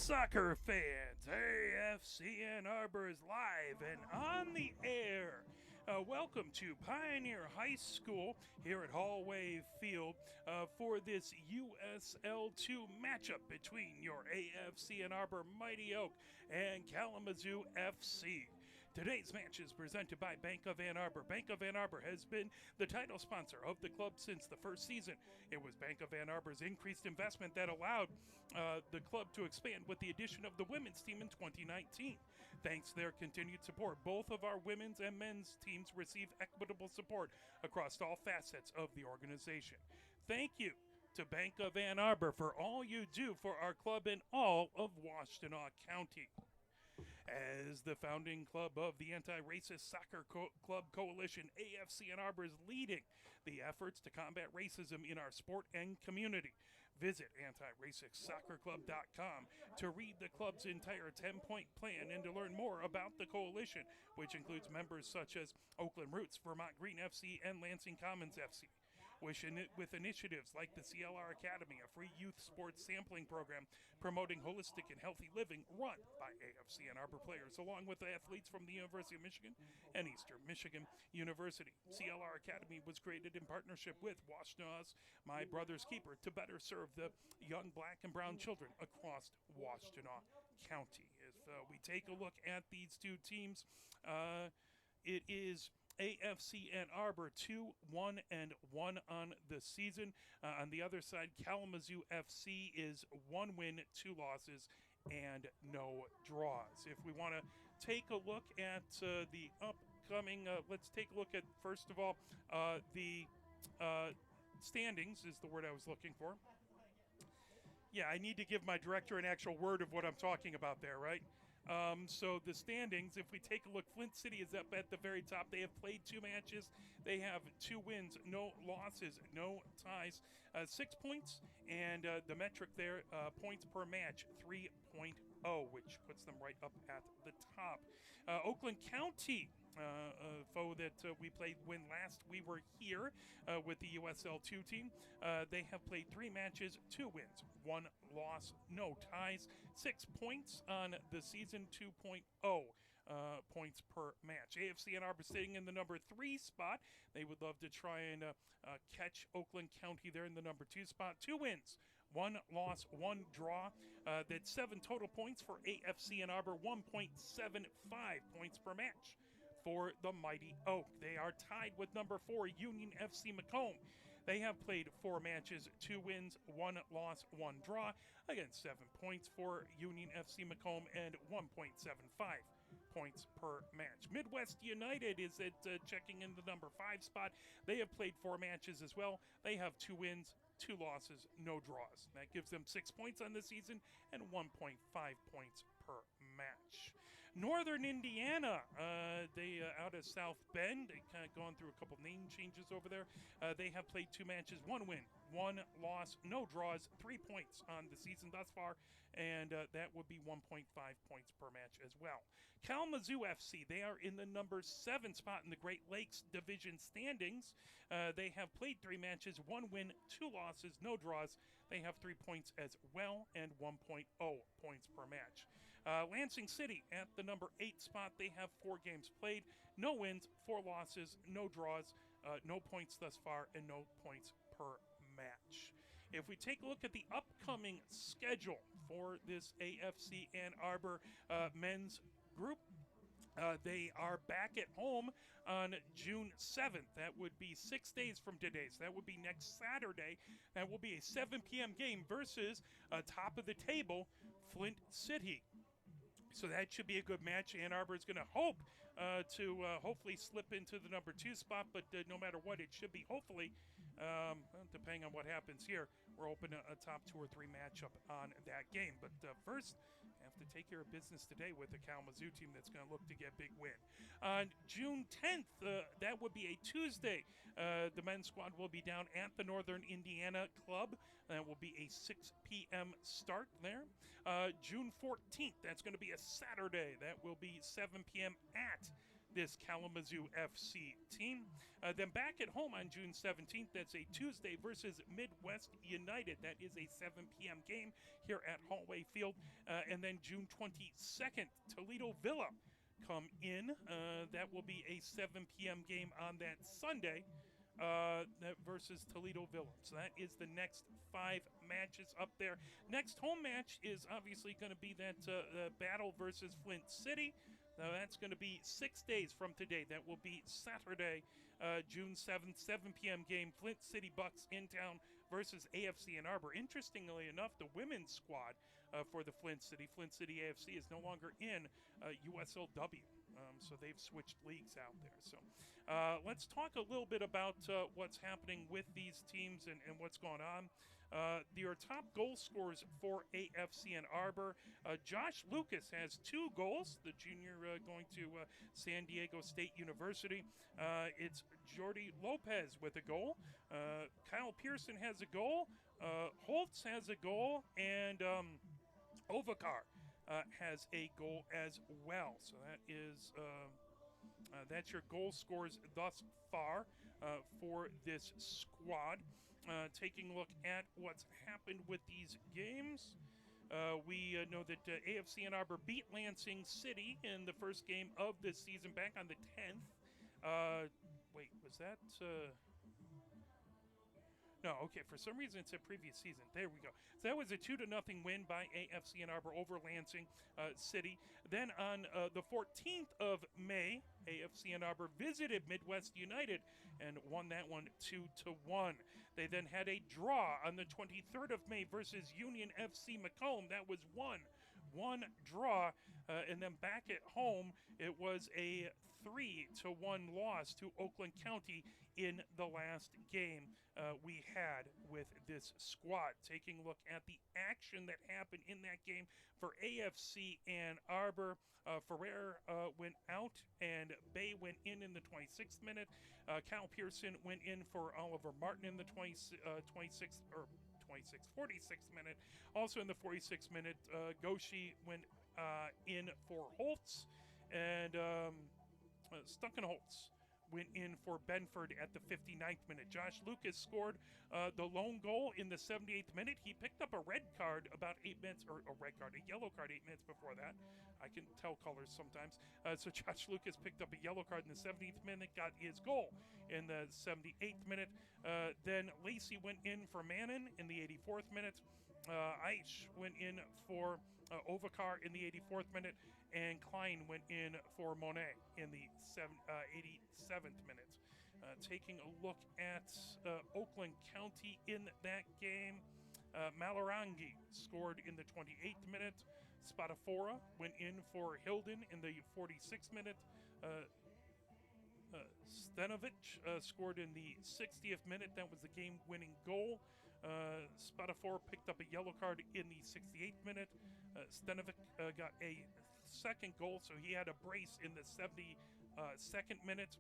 Soccer fans, AFC Ann Arbor is live and on the air. Welcome to Pioneer High School here at Hallway Field for this USL2 matchup between your AFC Ann Arbor Mighty Oak and Kalamazoo FC. Today's match is presented by Bank of Ann Arbor. Bank of Ann Arbor has been the title sponsor of the club since the first season. It was Bank of Ann Arbor's increased investment that allowed the club to expand with the addition of the women's team in 2019. Thanks to their continued support, both of our women's and men's teams receive equitable support across all facets of the organization. Thank you to Bank of Ann Arbor for all you do for our club in all of Washtenaw County. As the founding club of the Anti-Racist Soccer Club Coalition, AFC Ann Arbor is leading the efforts to combat racism in our sport and community. Visit antiracist.soccerclub.com to read the club's entire 10-point plan and to learn more about the coalition, which includes members such as Oakland Roots, Vermont Green FC, and Lansing Commons FC. With initiatives like the CLR Academy, a free youth sports sampling program promoting holistic and healthy living run by AFC Ann Arbor players, along with athletes from the University of Michigan and Eastern Michigan University. CLR Academy was created in partnership with Washtenaws My Brother's Keeper to better serve the young black and brown children across Washtenaw County. If we take a look at these two teams, it is AFC Ann Arbor 2-1-1 on the season. On the other side, Kalamazoo FC is 1 win, 2 losses, and no draws. If we want to take a look at the upcoming, let's take a look at, first of all, the standings is the word I was looking for. Yeah, I need to give my director an actual word of what I'm talking about there, right? So the standings, if we take a look, Flint City is up at the very top. They have played 2 matches. They have 2 wins, no losses, no ties, 6 points. And the metric there, points per match, 3.0, which puts them right up at the top. Oakland County, a foe that we played when last we were here with the USL2 team. They have played 3 matches, 2 wins, 1 loss, no ties, 6 points on the season, 2.0 points per match. AFC Ann Arbor sitting in the number 3 spot. They would love to try and catch Oakland County there in the number 2 spot. 2 wins, 1 loss, 1 draw. That's 7 total points for AFC Ann Arbor, 1.75 points per match for the Mighty Oak. They are tied with number 4, Union FC Macomb. They have played 4 matches, 2 wins, 1 loss, 1 draw. Again, 7 points for Union FC Macomb and 1.75 points per match. Midwest United is at checking in the number 5 spot. They have played 4 matches as well. They have 2 wins, 2 losses, no draws. That gives them 6 points on the season and 1.5 points per match. Northern Indiana, they out of South Bend. They kind of gone through a couple name changes over there. They have played 2 matches, 1 win, 1 loss, no draws, 3 points on the season thus far, and that would be 1.5 points per match as well. Kalamazoo FC, they are in the number 7 spot in the Great Lakes Division standings. They have played 3 matches, 1 win, 2 losses, no draws. They have 3 points as well and 1.0 points per match. Lansing City at the number 8 spot. They have 4 games played, no wins, 4 losses, no draws, no points thus far, and no points per match. If we take a look at the upcoming schedule for this AFC Ann Arbor men's group, they are back at home on June 7th. That would be 6 days from today. So that would be next Saturday. That will be a 7 p.m. game versus top of the table, Flint City. So that should be a good match. Ann Arbor is going to hope to hopefully slip into the number 2 spot, but no matter what, it should be hopefully, depending on what happens here, we're hoping a top 2 or 3 matchup on that game. But first, have to take care of business today with the Kalamazoo team that's going to look to get big win. On June 10th, that would be a Tuesday. The men's squad will be down at the Northern Indiana Club. That will be a 6 p.m. start there. June 14th, that's going to be a Saturday. That will be 7 p.m. at this Kalamazoo FC team. Then back at home on June 17th, that's a Tuesday versus Midwest United. That is a 7 p.m. game here at Hallway Field. And then June 22nd, Toledo Villa come in. That will be a 7 p.m. game on that Sunday versus Toledo Villa. So that is the next 5 matches up there. Next home match is obviously going to be that battle versus Flint City. That's going to be 6 days from today. That will be Saturday, June 7th, 7 p.m. game. Flint City Bucks in town versus AFC Ann Arbor. Interestingly enough, the women's squad for the Flint City AFC is no longer in USLW. So they've switched leagues out there. So let's talk a little bit about what's happening with these teams and what's going on. Your top goal scorers for AFC Ann Arbor. Josh Lucas has 2 goals, the junior going to San Diego State University. It's Jordy Lopez with a goal. Kyle Pearson has a goal. Holtz has a goal. And Ovakar has a goal as well. So that is that's your goal scores thus far for this squad. Taking a look at what's happened with these games, we know that AFC Ann Arbor beat Lansing City in the first game of this season back on the 10th. Wait, was that... No, okay, for some reason it's a previous season. There we go. So that was a 2-0 win by AFC Ann Arbor over Lansing City. Then on the 14th of May, AFC Ann Arbor visited Midwest United and won that one 2-1. They then had a draw on the 23rd of May versus Union FC Macomb. That was one draw. And then back at home, it was a 3-1 loss to Oakland County in the last game we had with this squad. Taking a look at the action that happened in that game for AFC Ann Arbor. Ferrer went out and Bay went in the 26th minute. Kyle Pearson went in for Oliver Martin in the 46th minute. Also in the 46th minute, Goshi went in for Holtz, and Stuckenholtz went in for Benford at the 59th minute. Josh Lucas scored the lone goal in the 78th minute. He picked up a red card about 8 minutes, or a yellow card 8 minutes before that. I can tell colors sometimes. So Josh Lucas picked up a yellow card in the 70th minute, got his goal in the 78th minute. Then Lacey went in for Mannon in the 84th minute. Aish went in for Ovakar in the 84th minute, and Klein went in for Monet in the 87th minute. Taking a look at Oakland County in that game, Malarangi scored in the 28th minute. Spadafora went in for Hilden in the 46th minute. Stenovic scored in the 60th minute. That was the game-winning goal. Spadafora picked up a yellow card in the 68th minute. Stenovic got a second goal, so he had a brace in the 72nd minute.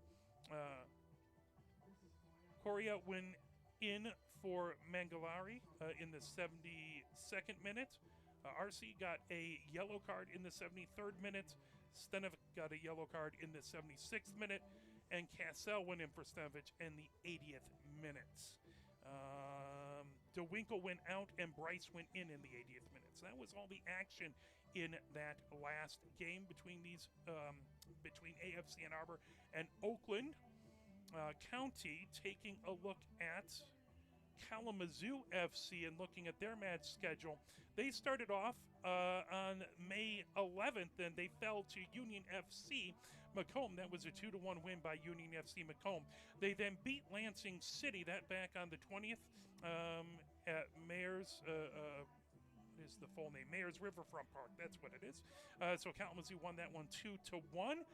Coria went in for Mangalari in the 72nd minute. RC got a yellow card in the 73rd minute. Stenovic got a yellow card in the 76th minute. And Cassell went in for Stenovic in the 80th minute. DeWinkle went out and Bryce went in the 80th minute. So that was all the action in that last game between these between AFC Ann Arbor and Oakland County. Taking a look at Kalamazoo FC and looking at their match schedule. They started off on May 11th, and they fell to Union FC Macomb. That was a 2-1 win by Union FC Macomb. They then beat Lansing City, that back on the 20th at Mayor's, what is the full name? Mayor's Riverfront Park, that's what it is. So Kalamazoo won that one 2-1.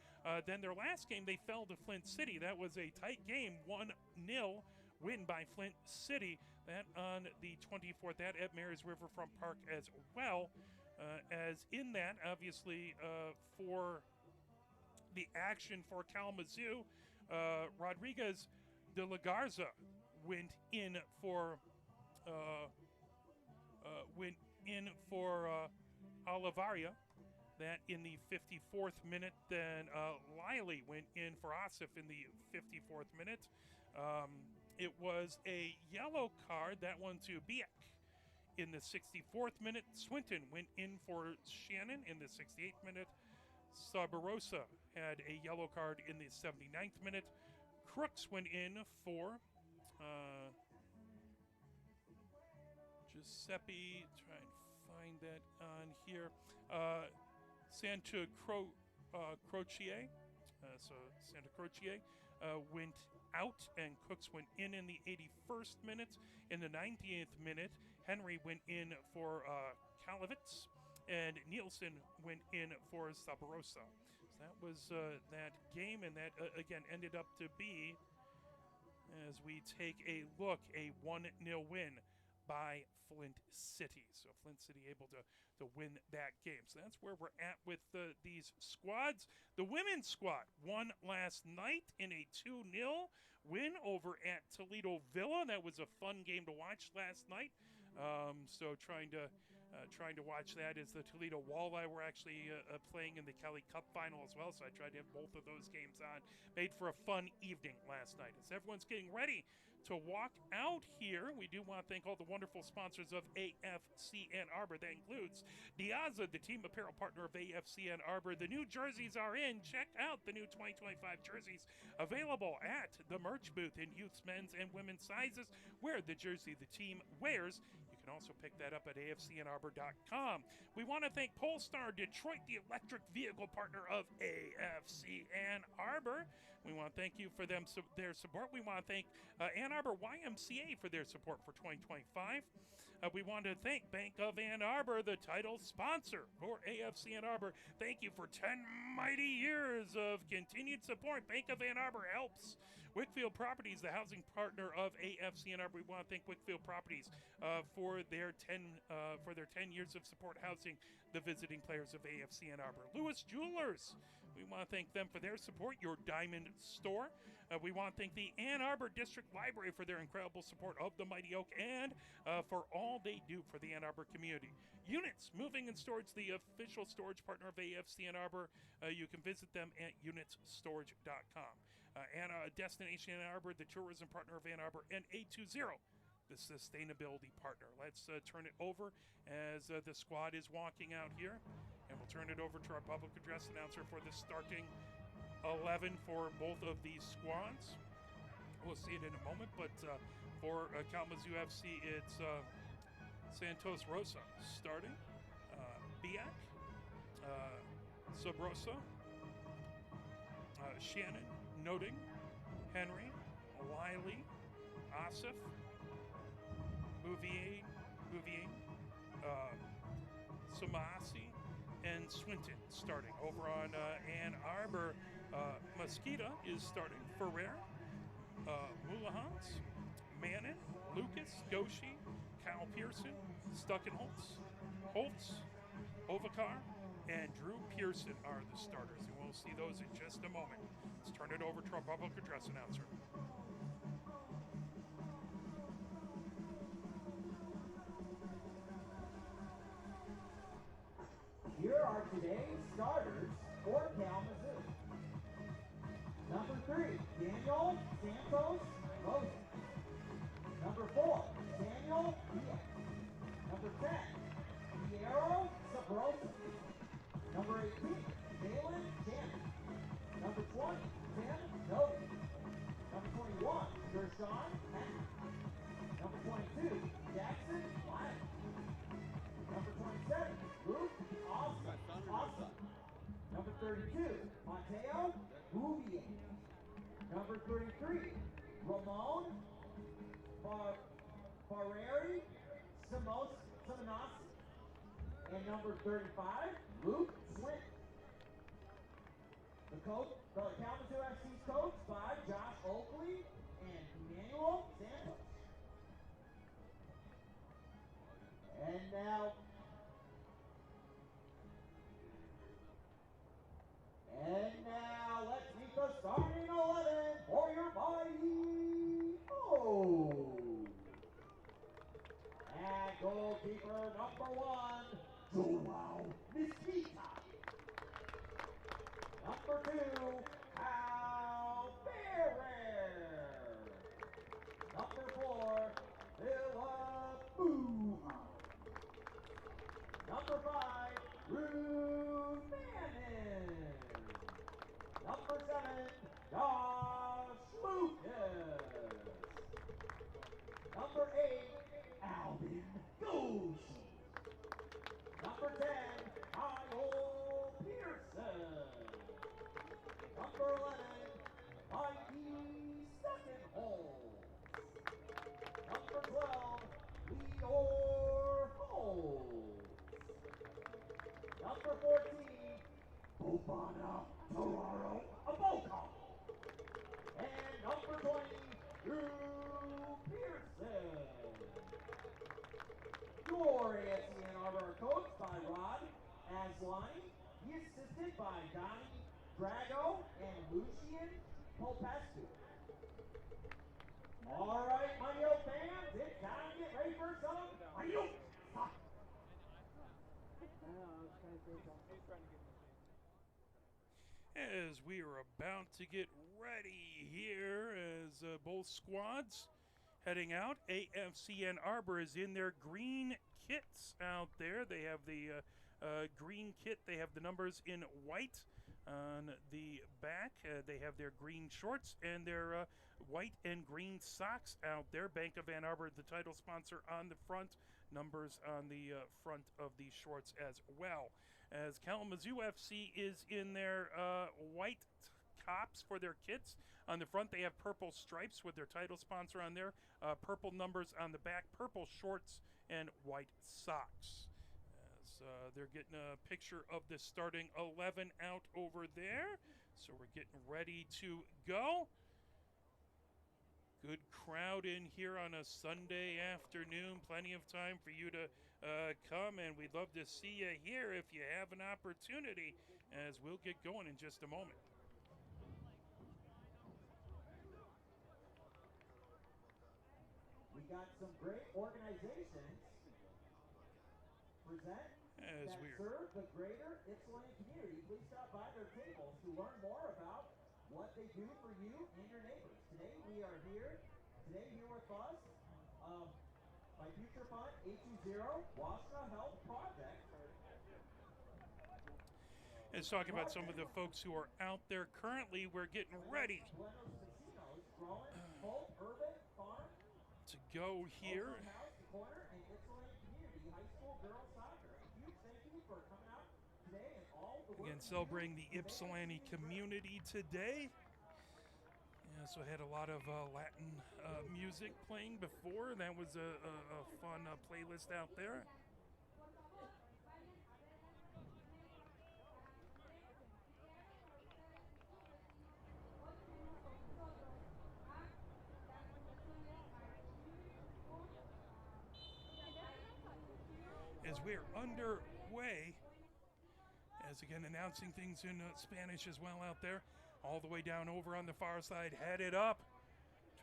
Then their last game, they fell to Flint City. That was a tight game, 1-0 win by Flint City. That on the 24th, that at Mayor's Riverfront Park as well. As in that, obviously, for the action for Kalamazoo, Rodriguez de la Garza went in for Olivaria. that in the 54th minute. Then Liley went in for Asif in the 54th minute. It was a yellow card, that one to Biak in the 64th minute. Swinton went in for Shannon in the 68th minute. Sabarosa had a yellow card in the 79th minute. Crooks went in for Giuseppe. Try and find that on here. Santa Croce. So Santa Croce went out, and Cooks went in the 81st minute. In the 90th minute, Henry went in for Kalavitz, and Nielsen went in for Sabarosa. So that was that game, and that again ended up to be, as we take a look, a 1-0 win by Flint City. So Flint City able to win that game. So that's where we're at with these squads. The women's squad won last night in a 2-0 win over at Toledo Villa. That was a fun game to watch last night. So trying to watch that as the Toledo Walleye were actually playing in the Kelly Cup final as well. So I tried to have both of those games on. Made for a fun evening last night. As everyone's getting ready to walk out here, we do want to thank all the wonderful sponsors of AFC Ann Arbor. That includes Diaza, the team apparel partner of AFC Ann Arbor. The new jerseys are in. Check out the new 2025 jerseys available at the merch booth in youths, men's, and women's sizes. Wear the jersey the team wears. You can also pick that up at afcannarbor.com. We want to thank Polestar Detroit, the electric vehicle partner of AFC Ann Arbor. We want to thank you for their support. We want to thank Ann Arbor YMCA for their support for 2025. We want to thank Bank of Ann Arbor, the title sponsor for AFC Ann Arbor. Thank you for 10 mighty years of continued support. Bank of Ann Arbor helps. Wickfield Properties, the housing partner of AFC Ann Arbor. We want to thank Wickfield Properties for their 10 years of support housing the visiting players of AFC Ann Arbor. Lewis Jewelers, we want to thank them for their support. Your Diamond Store. We want to thank the Ann Arbor District Library for their incredible support of the Mighty Oak and for all they do for the Ann Arbor community. Units Moving and Storage, the official storage partner of AFC Ann Arbor. You can visit them at unitsstorage.com. Destination Ann Arbor, the tourism partner of Ann Arbor, and A20, the sustainability partner. Let's turn it over as the squad is walking out here, and we'll turn it over to our public address announcer for the starting 11 for both of these squads. We'll see it in a moment, but for Kalamazoo FC, it's Santos Rosa starting, Biak, Sabrosa, Shannon, Noding, Henry, Wiley, Asif, Bouvier, Samasi, and Swinton starting. Over on Ann Arbor, Mosquita is starting. Ferrer, Mulahans, Mannon, Lucas, Goshi, Kyle Pearson, Stuckenholtz, Holtz, Ovakar, and Drew Pearson are the starters. And we'll see those in just a moment. Let's turn it over to our public address announcer. Here are today's starters for Kalamazoo. Number 3, Daniel Santos Rosa. Number 4, Daniel Diaz. Number 10, Piero Sabrosa. Number 18, Jalen Shannon. Number 20, Tim Novi. Number 21, Gershawn Henry. Number 22, Jackson Wiley. Number 27, Luke Awesome. Number 32, Mateo Bouvier. Number 33, Ramon Barreri Simonassi. And number 35, Luke Swinton. The Kalamazoo FC's coached by Josh Oakley and Emmanuel Santos. And now, let's meet the starting 11 for your Mighty Oaks. At goalkeeper number 1, Joao Mesquita. Number 2, Al Ferrer. Number 4, Philip Booha. Number 5, Ruth Manning. Number 7, Josh Lucas. Number 8, Alvin Goshi. Number 10, Kyle Pearson. Number 11, Mikey Secondholz. Number 12, Leor Holtz. Number 14, Bofana Toraro Aboka. And number 20, Drew Pearson. Your AFC Ann Arbor coached by Rod Asline. He is assisted by Donnie Drago and Lucian Popescu. All right, Mighty Oak fans, it's time to get ready for some Mighty Oak soccer. As we are about to get ready here, as both squads heading out, AFC Ann Arbor is in their green kits out there. They have the green kit. They have the numbers in white on the back. They have their green shorts and their white and green socks out there. Bank of Ann Arbor, the title sponsor, on the front. Numbers on the front of the shorts as well. As Kalamazoo FC is in their white tops for their kits. On the front, they have purple stripes with their title sponsor on there. Purple numbers on the back, purple shorts, and white socks. As they're getting a picture of the starting 11 out over there. So we're getting ready to go. Good crowd in here on a Sunday afternoon. Plenty of time for you to come, and we'd love to see you here if you have an opportunity, as we'll get going in just a moment. We got some great organizations present As that we're serve the greater Ypsilanti community. Please stop by their tables to learn more about what they do for you and your neighbors. Today we are here with us by Future Fund 820 Washtenaw Health Project. Let's talk about some of the folks who are out there currently. We're getting ready to go here. Again, celebrating the Ypsilanti community today. Yeah, so I had a lot of Latin music playing before. That was a fun playlist out there. As we're underway, as again announcing things in Spanish as well out there, all the way down over on the far side, headed up,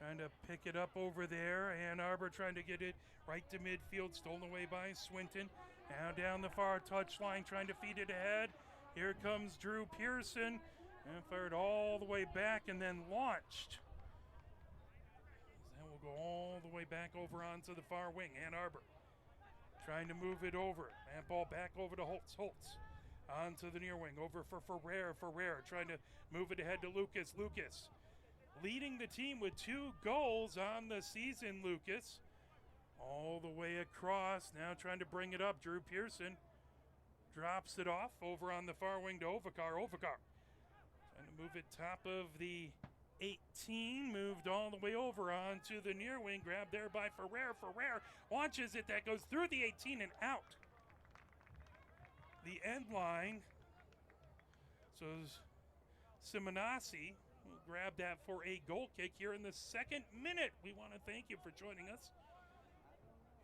trying to pick it up over there. Ann Arbor trying to get it right to midfield, stolen away by Swinton. Now down the far touchline, trying to feed it ahead. Here comes Drew Pearson, and fired all the way back and then launched. Then we'll go all the way back over onto the far wing. Ann Arbor trying to move it over. That ball back over to Holtz. Holtz onto the near wing, over for Ferrer. Ferrer trying to move it ahead to Lucas. Lucas leading the team with 2 goals on the season, Lucas. All the way across, now trying to bring it up. Drew Pearson drops it off over on the far wing to Ovikar. Ovikar trying to move it top of the 18, moved all the way over onto the near wing, grabbed there by Ferrer. Ferrer launches it, that goes through the 18 and out. The end line. So Simonasi will grab that for a goal kick here in the 2nd minute. We want to thank you for joining us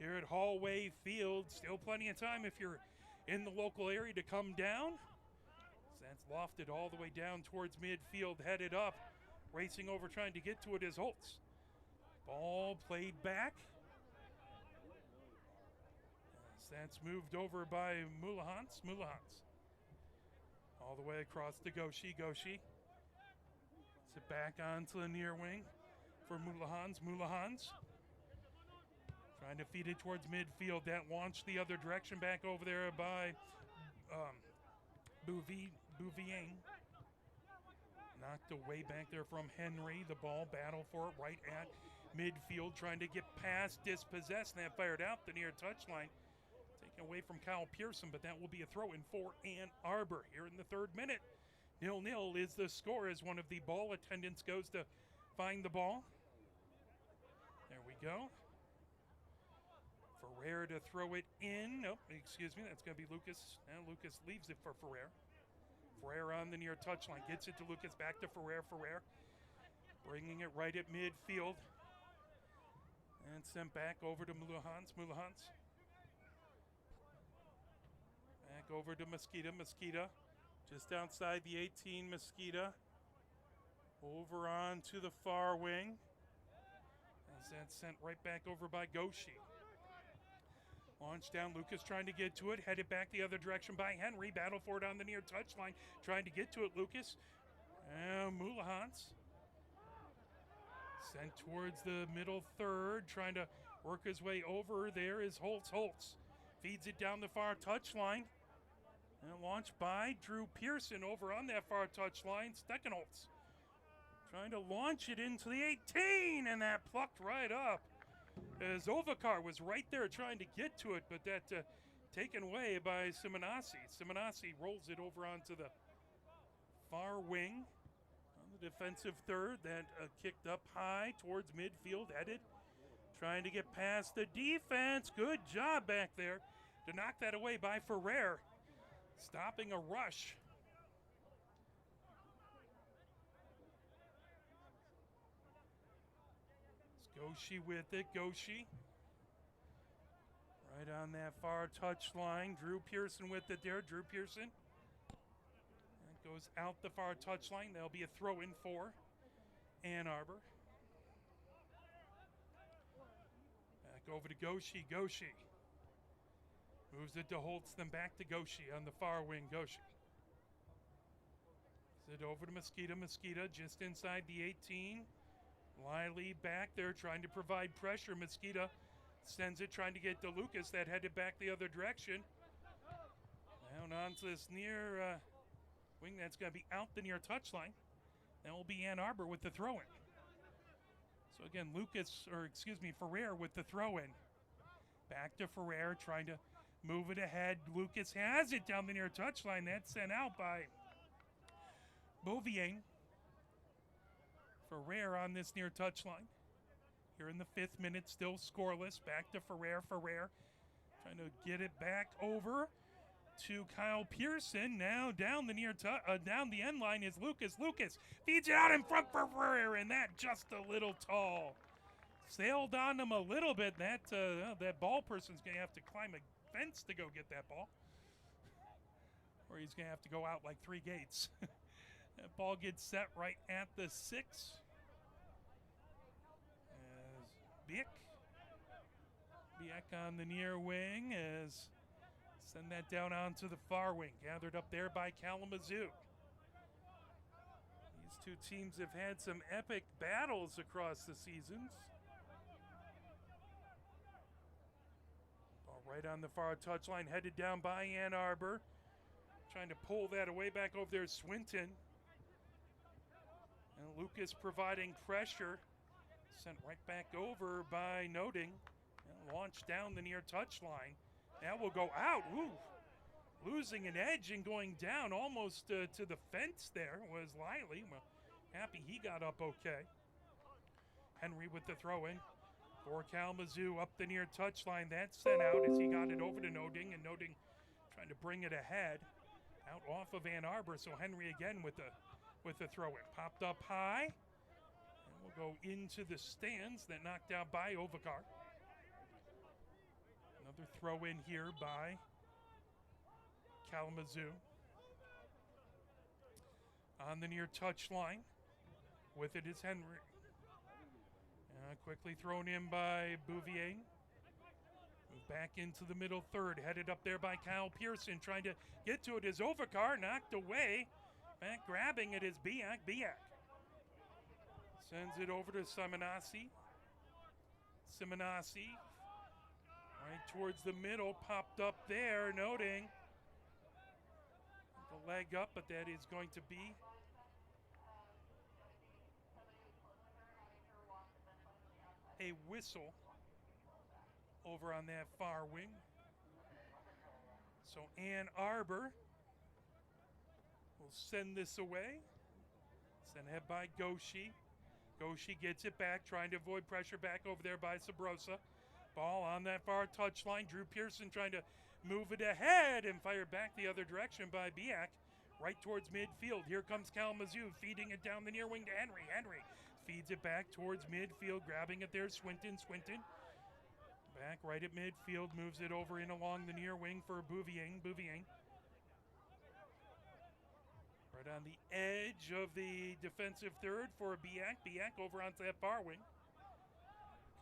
here at Hallway Field. Still plenty of time if you're in the local area to come down. So that's lofted all the way down towards midfield, headed up. Racing over, trying to get to it is Holtz. Ball played back. As that's moved over by Mulahans. Mulahans All the way across to Goshi. Goshi. Sit back onto the near wing for Mulahans. Mulahans. Trying to feed it towards midfield. That launched the other direction back over there by Bouvier. Knocked away back there from Henry. The ball, battle for it right at midfield. Trying to get past, dispossessed, and that fired out the near touchline. Taken away from Kyle Pearson, but that will be a throw-in for Ann Arbor here in the 3rd minute. 0-0 is the score as one of the ball attendants goes to find the ball. There we go. Ferrer to throw it in. Nope, excuse me, that's going to be Lucas. Now Lucas leaves it for Ferrer. Ferrer on the near touchline. Gets it to Lucas, back to Ferrer. Ferrer bringing it right at midfield. And sent back over to Mulahans. Mulahans. Back over to Mosquita. Mosquita just outside the 18. Mosquita over on to the far wing. As that's sent right back over by Goshi. Launch down, Lucas trying to get to it, headed back the other direction by Henry. Battle for it on the near touchline, trying to get to it, Lucas. And Mulahans sent towards the middle third, trying to work his way over. There is Holtz. Holtz feeds it down the far touchline. And launched by Drew Pearson over on that far touchline. Steckenholtz trying to launch it into the 18, and that plucked right up. As Ovakar was right there trying to get to it, but that taken away by Simonassi. Simonassi rolls it over onto the far wing on the defensive third. That kicked up high towards midfield, headed, trying to get past the defense. Good job back there to knock that away by Ferrer, stopping a rush. Goshi with it, Goshi. Right on that far touch line. Drew Pearson with it there, Drew Pearson. That goes out the far touch line. There'll be a throw-in for Ann Arbor. Back over to Goshi, Goshi. Moves it to Holtz, then back to Goshi on the far wing, Goshi. Moves it over to Mosquita, Mosquita just inside the 18. Wiley back there trying to provide pressure. Mosquita sends it, trying to get to Lucas. That headed back the other direction. Down onto this near wing. That's going to be out the near touchline. That will be Ann Arbor with the throw-in. So again, Ferrer with the throw-in. Back to Ferrer, trying to move it ahead. Lucas has it down the near touchline. That's sent out by Bouvier. Ferrer on this near touchline. Here in the 5th minute, still scoreless. Back to Ferrer. Ferrer trying to get it back over to Kyle Pearson. Now down the down the end line is Lucas. Lucas feeds it out in front for Ferrer, and that just a little tall. Sailed on him a little bit. That ball person's going to have to climb a fence to go get that ball. Or he's going to have to go out like 3 gates. That ball gets set right at the 6. As Biek on the near wing as send that down onto the far wing. Gathered up there by Kalamazoo. These two teams have had some epic battles across the seasons. Ball right on the far touchline, headed down by Ann Arbor. Trying to pull that away back over there, Swinton. And Lucas providing pressure. Sent right back over by Noding. And launched down the near touchline. That will go out. Ooh. Losing an edge and going down almost to the fence there was Lively. Well, happy he got up okay. Henry with the throw-in for Kalamazoo up the near touchline. That's sent out as he got it over to Noding. And Noding trying to bring it ahead. Out off of Ann Arbor. So Henry again with the throw-in. Popped up high. And we'll go into the stands. That knocked out by Ovakar. Another throw-in here by Kalamazoo. On the near touchline. With it is Henry. Quickly thrown in by Bouvier. Back into the middle third, headed up there by Kyle Pearson, trying to get to it is Ovakar, knocked away. Back grabbing it is Biak. Biak sends it over to Simonassi. Simonassi, right towards the middle, popped up there, noting the leg up, but that is going to be a whistle over on that far wing. So Ann Arbor will send this away. Sent ahead by Goshi. Goshi gets it back, trying to avoid pressure back over there by Sabrosa. Ball on that far touchline. Drew Pearson trying to move it ahead and fire back the other direction by Biak, right towards midfield. Here comes Kalamazoo, feeding it down the near wing to Henry. Henry feeds it back towards midfield, grabbing it there. Swinton. Back right at midfield, moves it over in along the near wing for Bouvier. Right on the edge of the defensive third for Biak. Biak over onto that far wing.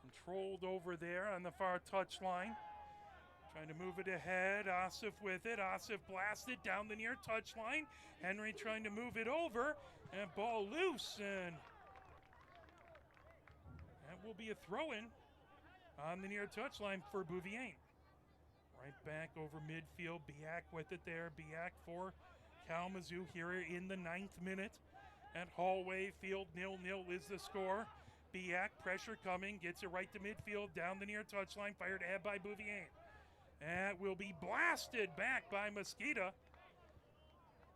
Controlled over there on the far touchline. Trying to move it ahead. Asif with it. Asif blasted down the near touchline. Henry trying to move it over. And ball loose. And that will be a throw-in on the near touchline for Bouvier. Right back over midfield. Biak with it there. Biak for Kalamazoo here in the 9th minute at Hallway Field. 0-0 is the score. Biak, pressure coming, gets it right to midfield, down the near touchline, fired ahead by Bouvier. That will be blasted back by Mosqueda.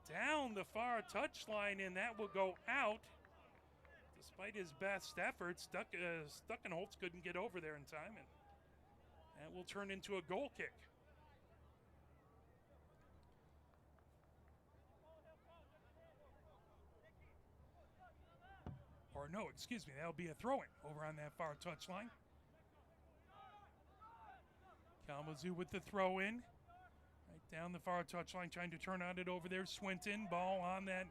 Down the far touchline, and that will go out. Despite his best efforts, Stuckenholtz couldn't get over there in time, and that will turn into a goal kick. Or no, excuse me, that'll be a throw-in over on that far touchline. Kalamazoo with the throw-in. Right down the far touchline, trying to turn on it over there. Swinton, ball on that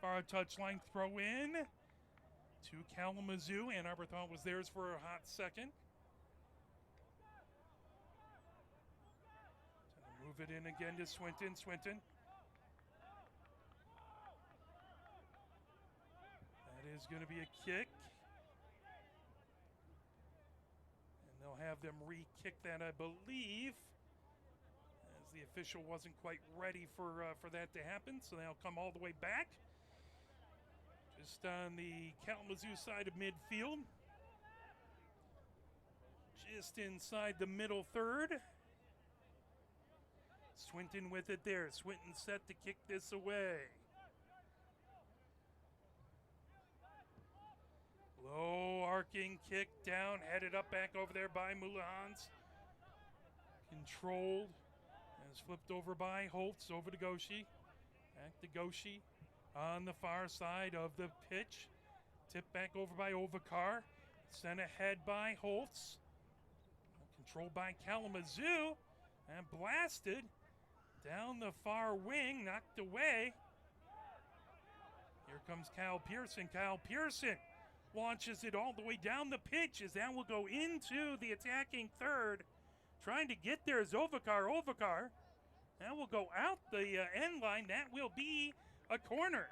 far touchline, throw-in to Kalamazoo. Ann Arbor thought was theirs for a hot second. Move it in again to Swinton. Is going to be a kick, and they'll have them re-kick that, I believe, as the official wasn't quite ready for that to happen, so they'll come all the way back just on the Kalamazoo side of midfield, just inside the middle third. Swinton with it there. Swinton set to kick this away. Low arcing kick down, headed up back over there by Moulins. Controlled, and is flipped over by Holtz, over to Goshi. Back to Goshi on the far side of the pitch. Tipped back over by Ovakar. Sent ahead by Holtz. Controlled by Kalamazoo. And blasted down the far wing, knocked away. Here comes Kyle Pearson. Kyle Pearson launches it all the way down the pitch as that will go into the attacking third. Trying to get there is Ovakar. That will go out the end line. That will be a corner.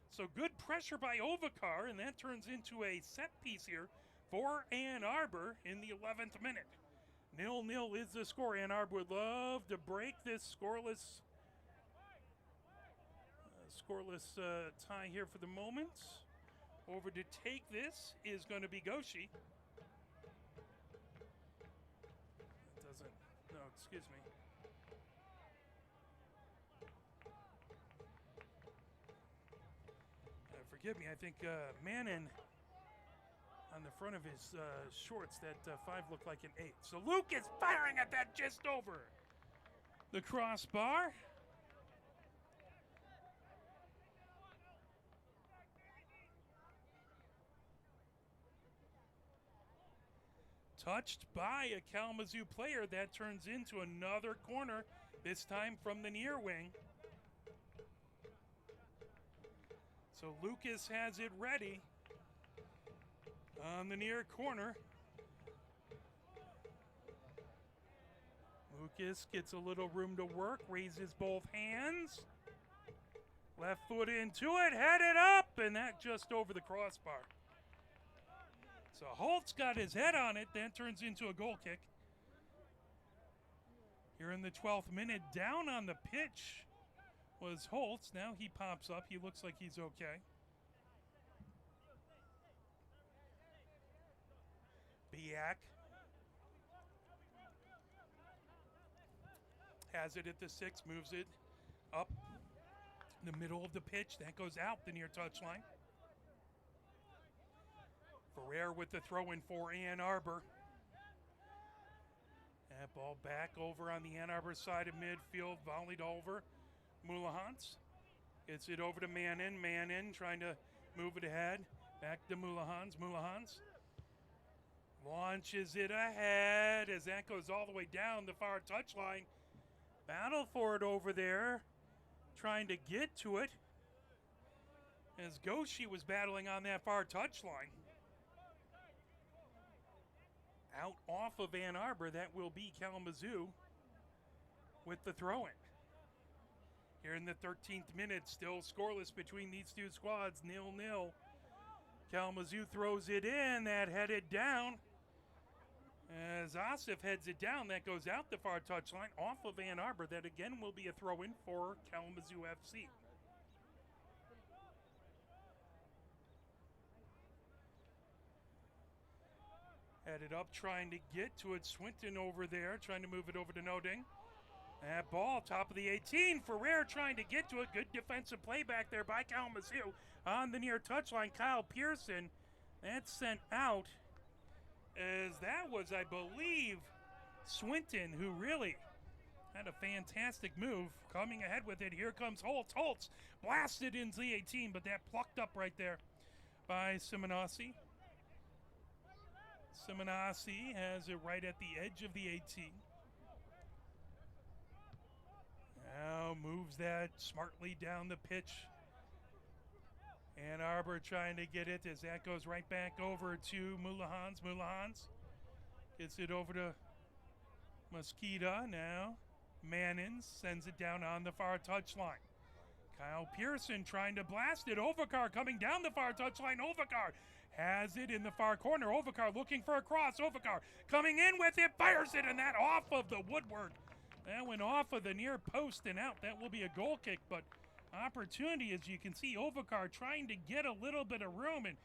So good pressure by Ovakar, and that turns into a set piece here for Ann Arbor in the 11th minute. 0-0 is the score. Ann Arbor would love to break this scoreless tie here for the moment. Over to take this is going to be Goshi. Excuse me. Forgive me, I think Mannon on the front of his shorts, that 5 looked like an 8. So Luke is firing at that just over the crossbar. Touched by a Kalamazoo player. That turns into another corner, this time from the near wing. So Lucas has it ready on the near corner. Lucas gets a little room to work, raises both hands. Left foot into it, headed up, and that just over the crossbar. So Holtz got his head on it, then turns into a goal kick. Here in the 12th minute, down on the pitch was Holtz. Now he pops up. He looks like he's okay. Biak has it at the 6, moves it up the middle of the pitch. That goes out the near touchline. Ferrer with the throw in for Ann Arbor. That ball back over on the Ann Arbor side of midfield, volleyed over. Mulahans gets it over to Mannin. Mannin trying to move it ahead. Back to Mulahans. Mulahans launches it ahead as that goes all the way down the far touchline. Battle for it over there, trying to get to it as Goshi was battling on that far touchline. Out off of Ann Arbor, that will be Kalamazoo with the throw-in. Here in the 13th minute, still scoreless between these two squads, 0-0. Kalamazoo throws it in, that headed down. As Asif heads it down, that goes out the far touchline off of Ann Arbor. That again will be a throw-in for Kalamazoo FC. Headed up, trying to get to it. Swinton over there, trying to move it over to Noding. That ball, top of the 18. Ferrer trying to get to it. Good defensive play back there by Kalamazoo. On the near touchline, Kyle Pearson. That's sent out. As that was, I believe, Swinton, who really had a fantastic move. Coming ahead with it, here comes Holtz. Holtz blasted into the 18, but that plucked up right there by Simonassi. Simonassi has it right at the edge of the 18. Now moves that smartly down the pitch. Ann Arbor trying to get it as that goes right back over to Mulahans. Mulahans gets it over to Mosquita. Now Mannin sends it down on the far touchline. Kyle Pearson trying to blast it. Ovakar coming down the far touchline. Ovakar has it in the far corner. Ovakar looking for a cross. Ovakar coming in with it, fires it, and that off of the woodwork. That went off of the near post and out. That will be a goal kick, but opportunity, as you can see, Ovakar trying to get a little bit of room, and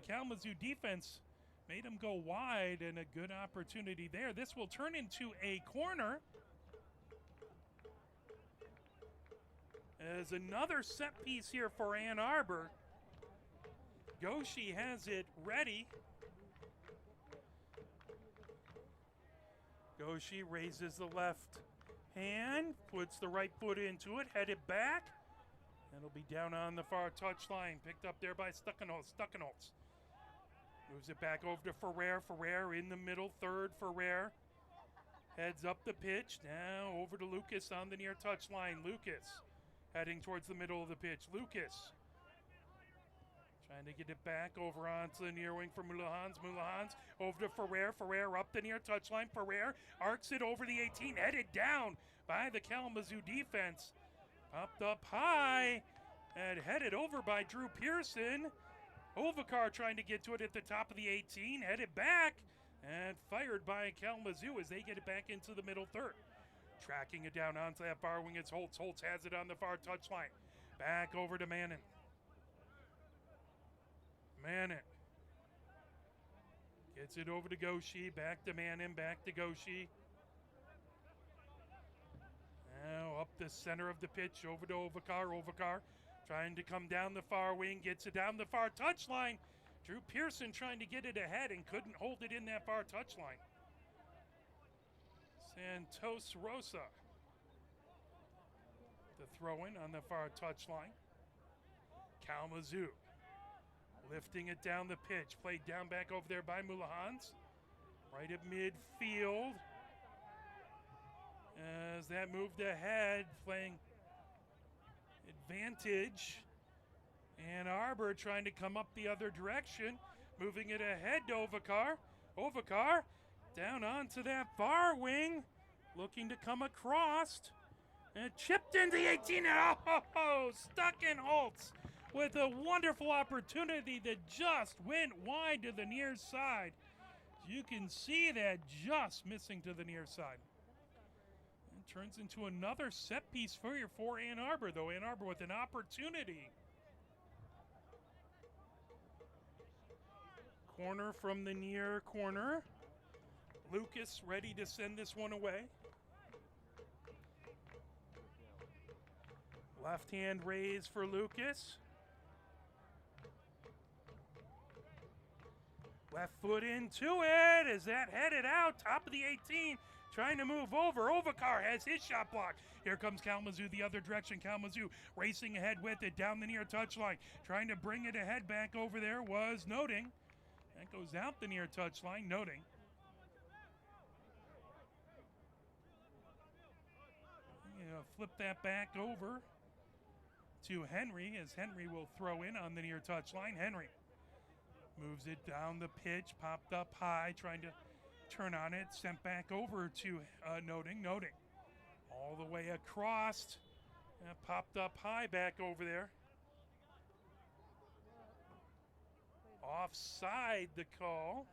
Kalamazoo defense made him go wide, and a good opportunity there. This will turn into a corner. As another set piece here for Ann Arbor. Goshi has it ready. Goshi raises the left hand, puts the right foot into it, headed back. That'll be down on the far touchline, picked up there by Stuckenholz. Stuckenholz moves it back over to Ferrer. Ferrer in the middle, third. Ferrer heads up the pitch, now over to Lucas on the near touchline. Lucas heading towards the middle of the pitch. Lucas trying to get it back over onto the near wing for Mulahans. Mulahans over to Ferrer. Ferrer up the near touchline. Ferrer arcs it over the 18, headed down by the Kalamazoo defense. Popped up high and headed over by Drew Pearson. Ovakar trying to get to it at the top of the 18, headed back and fired by Kalamazoo as they get it back into the middle third. Tracking it down onto that far wing, it's Holtz. Holtz has it on the far touchline. Back over to Mannin. Mannin gets it over to Goshi. Back to Mannin. Back to Goshi. Now up the center of the pitch over to Ovakar. Ovakar trying to come down the far wing. Gets it down the far touchline. Drew Pearson trying to get it ahead and couldn't hold it in that far touchline. Santos Rosa. The throw-in on the far touchline. Kalamazoo lifting it down the pitch. Played down back over there by Mulahans. Right at midfield. As that moved ahead, playing advantage. Ann Arbor trying to come up the other direction. Moving it ahead to Ovakar. Ovakar down onto that far wing. looking to come across. And chipped into the 18. And stuck in Holtz with a wonderful opportunity that just went wide to the near side. You can see that just missing to the near side. It turns into another set piece for Ann Arbor, though. Ann Arbor with an opportunity. Corner from the near corner. Lucas ready to send this one away. Left hand raise for Lucas. Left foot into it. Is that headed out? Top of the 18. Trying to move over. Ovakar has his shot blocked. Here comes Kalamazoo the other direction. Kalamazoo racing ahead with it down the near touchline. Trying to bring it ahead back over there was Noting. That goes out the near touchline. Noting. Flip that back over to Henry as Henry will throw in on the near touchline. Henry moves it down the pitch, popped up high, trying to turn on it, sent back over to Noting. Noting all the way across, popped up high back over there. Offside the call.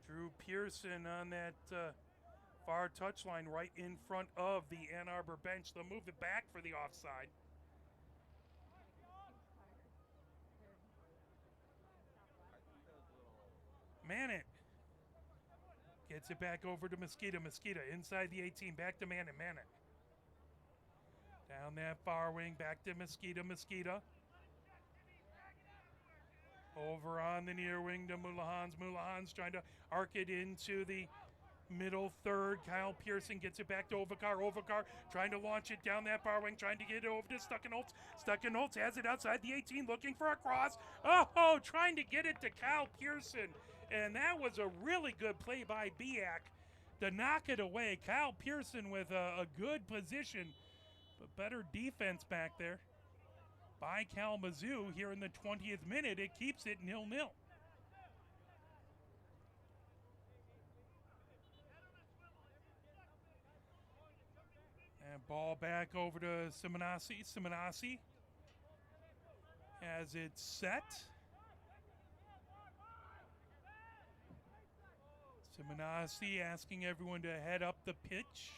Drew Pearson on that far touchline right in front of the Ann Arbor bench. They'll move it back for the offside. Manet gets it back over to Mosquito. Mosquito inside the 18, back to Manet. Manet down that far wing, back to Mosquito. Mosquito over on the near wing to Mulahans. Mulahans trying to arc it into the middle third. Kyle Pearson gets it back to Ovakar. Ovakar trying to launch it down that far wing, trying to get it over to Stuckenholtz. Stuckenholtz has it outside the 18, looking for a cross. Oh, trying to get it to Kyle Pearson. And that was a really good play by Biak to knock it away. Kyle Pearson with a good position, but better defense back there by Kalamazoo here in the 20th minute. It keeps it 0-0. And ball back over to Simonasi. Simonasi has it set. Simonasi asking everyone to head up the pitch.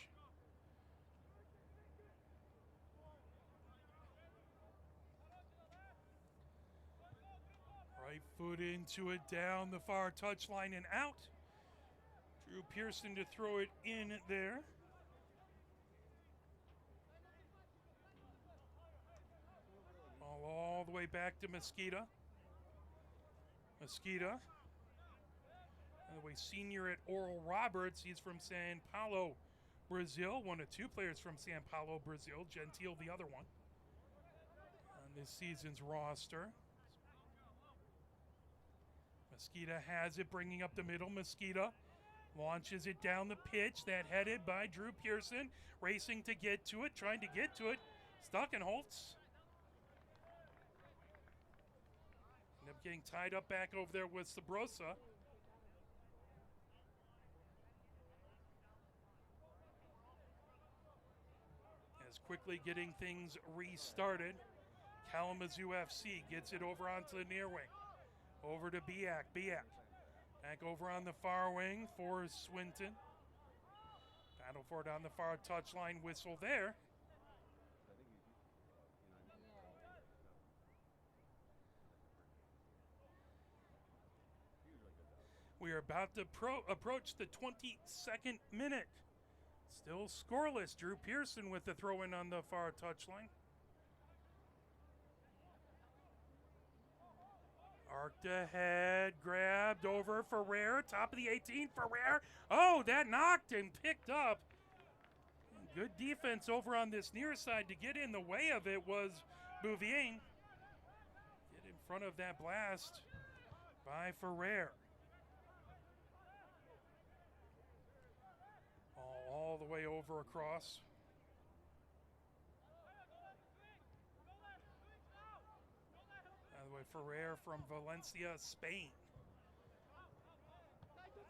Right foot into it, down the far touchline and out. Drew Pearson to throw it in there. All the way back to Mosquito. Mosquito. By the way, senior at Oral Roberts. He's from Sao Paulo, Brazil. One of two players from Sao Paulo, Brazil. Gentile, the other one, on this season's roster. Mosquito has it, bringing up the middle. Mosquito launches it down the pitch. That headed by Drew Pearson. Racing to get to it, trying to get to it. Stuckenholtz. End up getting tied up back over there with Sabrosa. As quickly getting things restarted. Kalamazoo FC gets it over onto the near wing. Over to Biak. Biak back over on the far wing for Swinton. Battle for it on the far touchline. Whistle there. We are about to approach the 22nd minute. Still scoreless. Drew Pearson with the throw-in on the far touchline. Arced ahead, grabbed over Ferrer, top of the 18, Ferrer. Oh, that knocked and picked up. Good defense over on this near side to get in the way of it was Bouvier. Get in front of that blast by Ferrer. All the way over across. Ferrer from Valencia, Spain.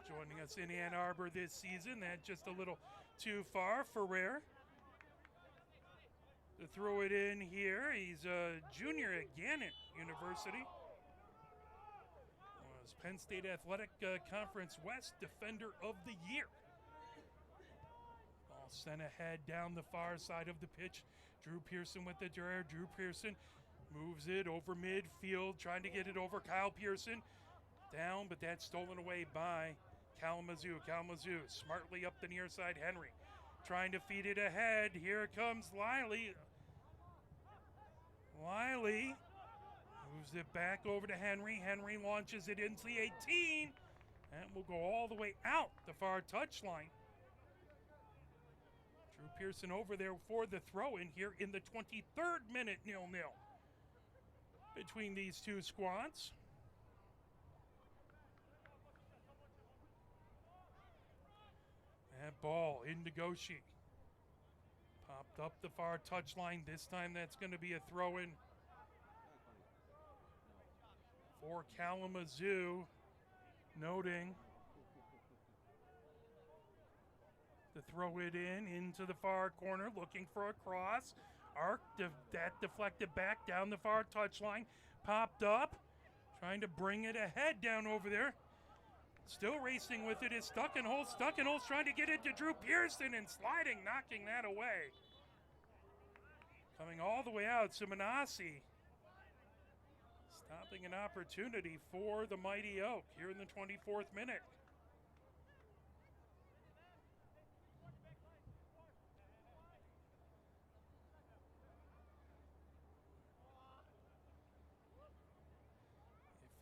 Joining us in Ann Arbor this season. That's just a little too far. Ferrer to throw it in here. He's a junior at Gannett University. Was Penn State Athletic Conference West Defender of the Year. Ball sent ahead down the far side of the pitch. Drew Pearson with the draw. Drew Pearson moves it over midfield, trying to get it over Kyle Pearson. Down, but that's stolen away by Kalamazoo. Kalamazoo smartly up the near side. Henry trying to feed it ahead. Here comes Liley. Liley moves it back over to Henry. Henry launches it into the 18. And will go all the way out the far touchline. Drew Pearson over there for the throw-in here in the 23rd minute, 0-0 between these two squads. That ball into Goshi. Popped up the far touchline. This time that's going to be a throw-in for Kalamazoo. Noting to throw it into the far corner, looking for a cross. Arc, that deflected back down the far touchline. Popped up, trying to bring it ahead down over there. Still racing with it is Stuckenholz. Stuckenholz trying to get it to Drew Pearson and sliding, knocking that away. Coming all the way out, Simonassi stopping an opportunity for the Mighty Oak here in the 24th minute.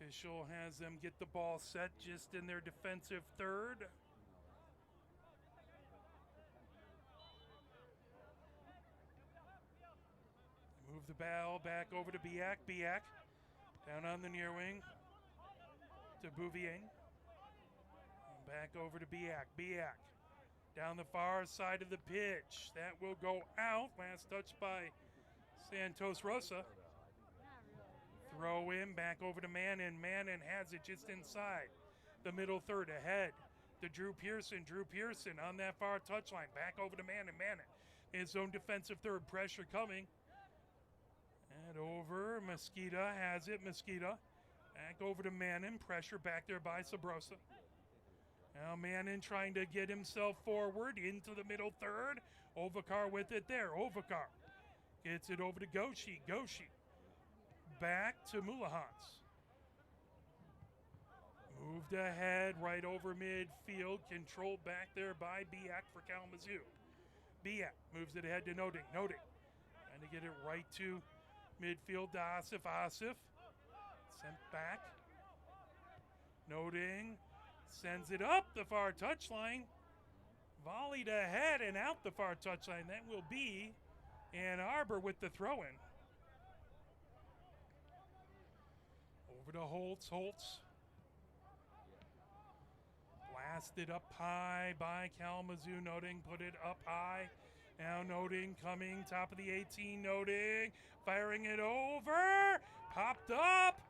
The official has them get the ball set just in their defensive third. Move the ball back over to Biak. Biak down on the near wing to Bouvier. Back over to Biak. Biak down the far side of the pitch. That will go out. Last touch by Santos Rosa. Throw in back over to Mannon. Mannon has it just inside the middle third. Ahead to Drew Pearson. Drew Pearson on that far touchline. Back over to Mannon. Mannon. His own defensive third. Pressure coming. And over. Mosquita has it. Mosquita. Back over to Mannon. Pressure back there by Sabrosa. Now Mannon trying to get himself forward into the middle third. Ovakar with it there. Ovakar gets it over to Goshi. Goshi back to Mulahans. Moved ahead right over midfield. Controlled back there by Biak for Kalamazoo. Biak moves it ahead to Noding. Noding trying to get it right to midfield to Asif. Asif sent back. Noding sends it up the far touchline. Volleyed ahead and out the far touchline. That will be Ann Arbor with the throw-in. Over to Holtz. Holtz blasted up high by Kalamazoo. Noding put it up high. Now Noding coming, top of the 18. Noding firing it over. Popped up.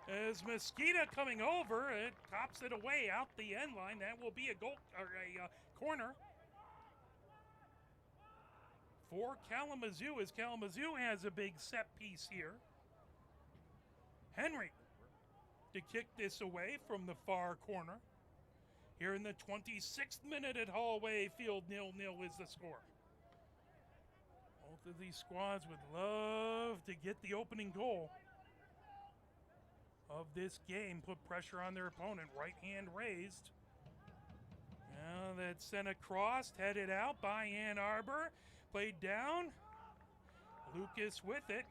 As Mosquita coming over, it tops it away out the end line. That will be a goal or a corner for Kalamazoo, as Kalamazoo has a big set piece here. Henry to kick this away from the far corner. Here in the 26th minute at Hallway Field, 0-0 is the score. Both of these squads would love to get the opening goal of this game, put pressure on their opponent. Right hand raised. Now that's sent across, headed out by Ann Arbor. Played down. Lucas with it.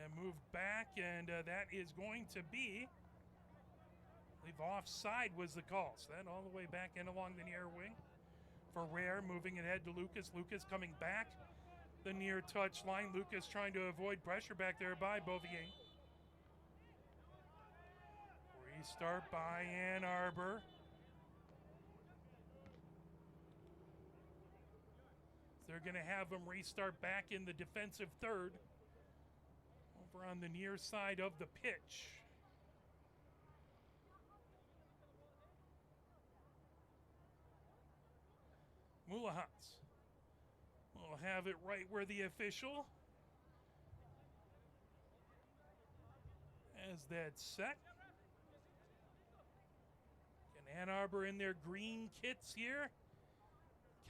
And moved back, and that is going to be, I believe offside was the call. So that all the way back in along the near wing. Ferrer moving it ahead to Lucas. Lucas coming back the near touch line. Lucas trying to avoid pressure back there by Bouvier. Restart by Ann Arbor. they're going to have them restart back in the defensive third over on the near side of the pitch. Mulahats will have it right where the official has that set. And Ann Arbor in their green kits here.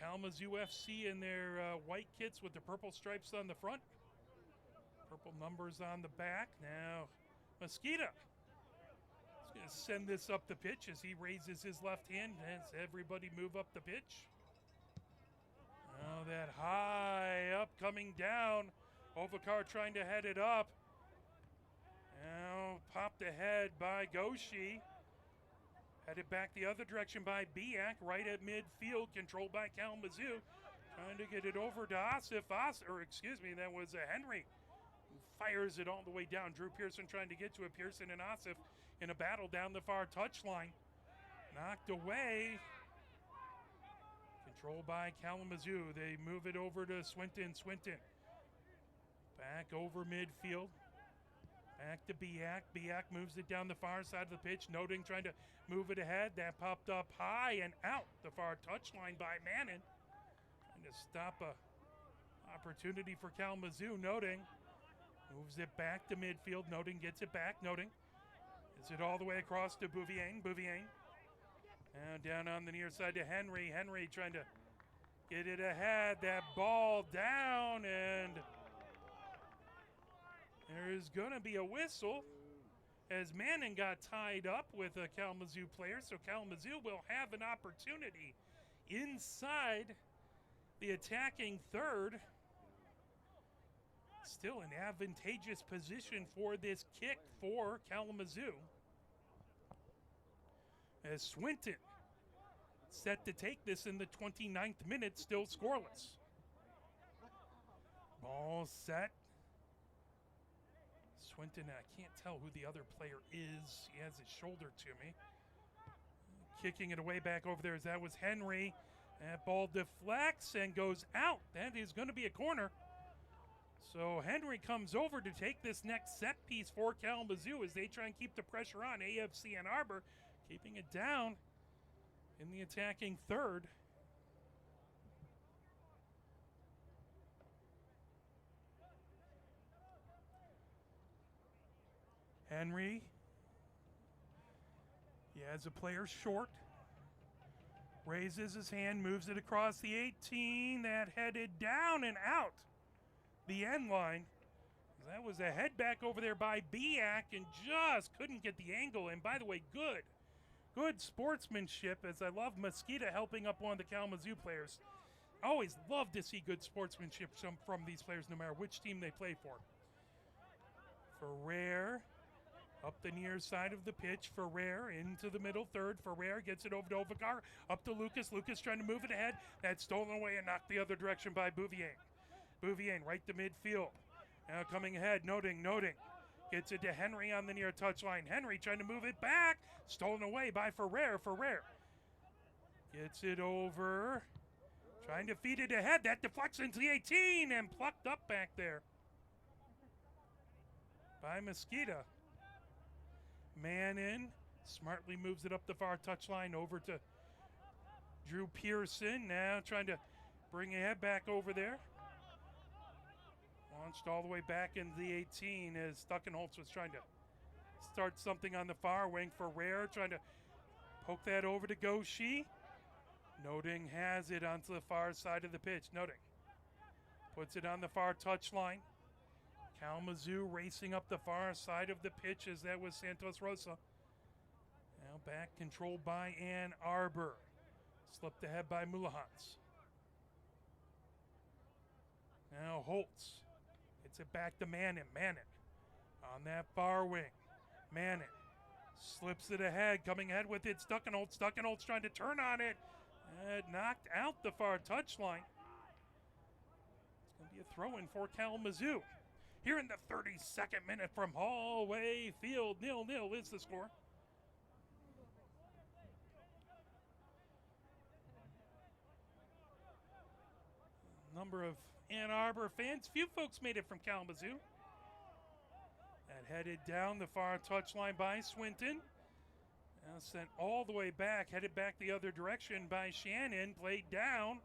Kalamazoo FC in their white kits with the purple stripes on the front. Purple numbers on the back. Now, Mosquito is going to send this up the pitch as he raises his left hand as everybody move up the pitch. Now that high up coming down. Ovikar trying to head it up. Now popped ahead by Goshi. Headed back the other direction by Biak, right at midfield, controlled by Kalamazoo. Trying to get it over to Asif. That was Henry. Who fires it all the way down. Drew Pearson trying to get to it. Pearson and Asif in a battle down the far touchline. Knocked away. Controlled by Kalamazoo. They move it over to Swinton. Back over midfield. Back to Biak. Biak moves it down the far side of the pitch. Noting trying to move it ahead. That popped up high and out the far touchline by Mannon. Trying to stop a opportunity for Kalamazoo. Noting moves it back to midfield. Noting gets it back. Noting is it all the way across to Bouvier. And down on the near side to Henry. Henry trying to get it ahead. That ball down, and there's going to be a whistle as Manning got tied up with a Kalamazoo player. So Kalamazoo will have an opportunity inside the attacking third. Still an advantageous position for this kick for Kalamazoo. As Swinton set to take this in the 29th minute, still scoreless. Ball set. Swinton, I can't tell who the other player is. He has his shoulder to me. Kicking it away back over there as that was Henry. That ball deflects and goes out. That is going to be a corner. So Henry comes over to take this next set piece for Kalamazoo as they try and keep the pressure on. AFC Ann Arbor keeping it down in the attacking third. Henry, he has a player short, raises his hand, moves it across the 18, that headed down and out the end line. That was a head back over there by Biak and just couldn't get the angle. And by the way, good sportsmanship, as I love Mosquito helping up one of the Kalamazoo players. I always love to see good sportsmanship from these players no matter which team they play for. Ferrer up the near side of the pitch. Ferrer into the middle third. Ferrer gets it over to Ovikar. Up to Lucas. Lucas trying to move it ahead. That's stolen away and knocked the other direction by Bouvier. Bouvier right to midfield. Now coming ahead. Noting. Gets it to Henry on the near touchline. Henry trying to move it back. Stolen away by Ferrer. Ferrer gets it over. Trying to feed it ahead. That deflects into the 18 and plucked up back there by Mosquito. Manning smartly moves it up the far touchline over to Drew Pearson. Now trying to bring it back over there. Launched all the way back into the 18 as Stuckenholtz was trying to start something on the far wing. Ferrer trying to poke that over to Goshi. Noting has it onto the far side of the pitch. Noting puts it on the far touchline. Kalamazoo racing up the far side of the pitch as that was Santos Rosa. Now back controlled by Ann Arbor. Slipped ahead by Mulahats. Now Holtz. Gets it back to Manning. Manning on that far wing. Manning slips it ahead. Coming ahead with it. Stuckenholtz. Stuckenholtz trying to turn on it. Knocked out the far touchline. It's going to be a throw-in for Kalamazoo. Here in the 32nd minute from Hallway Field, 0-0 is the score. number of Ann Arbor fans. Few folks made it from Kalamazoo. And headed down the far touchline by Swinton. Now sent all the way back, headed back the other direction by Shannon. Played down.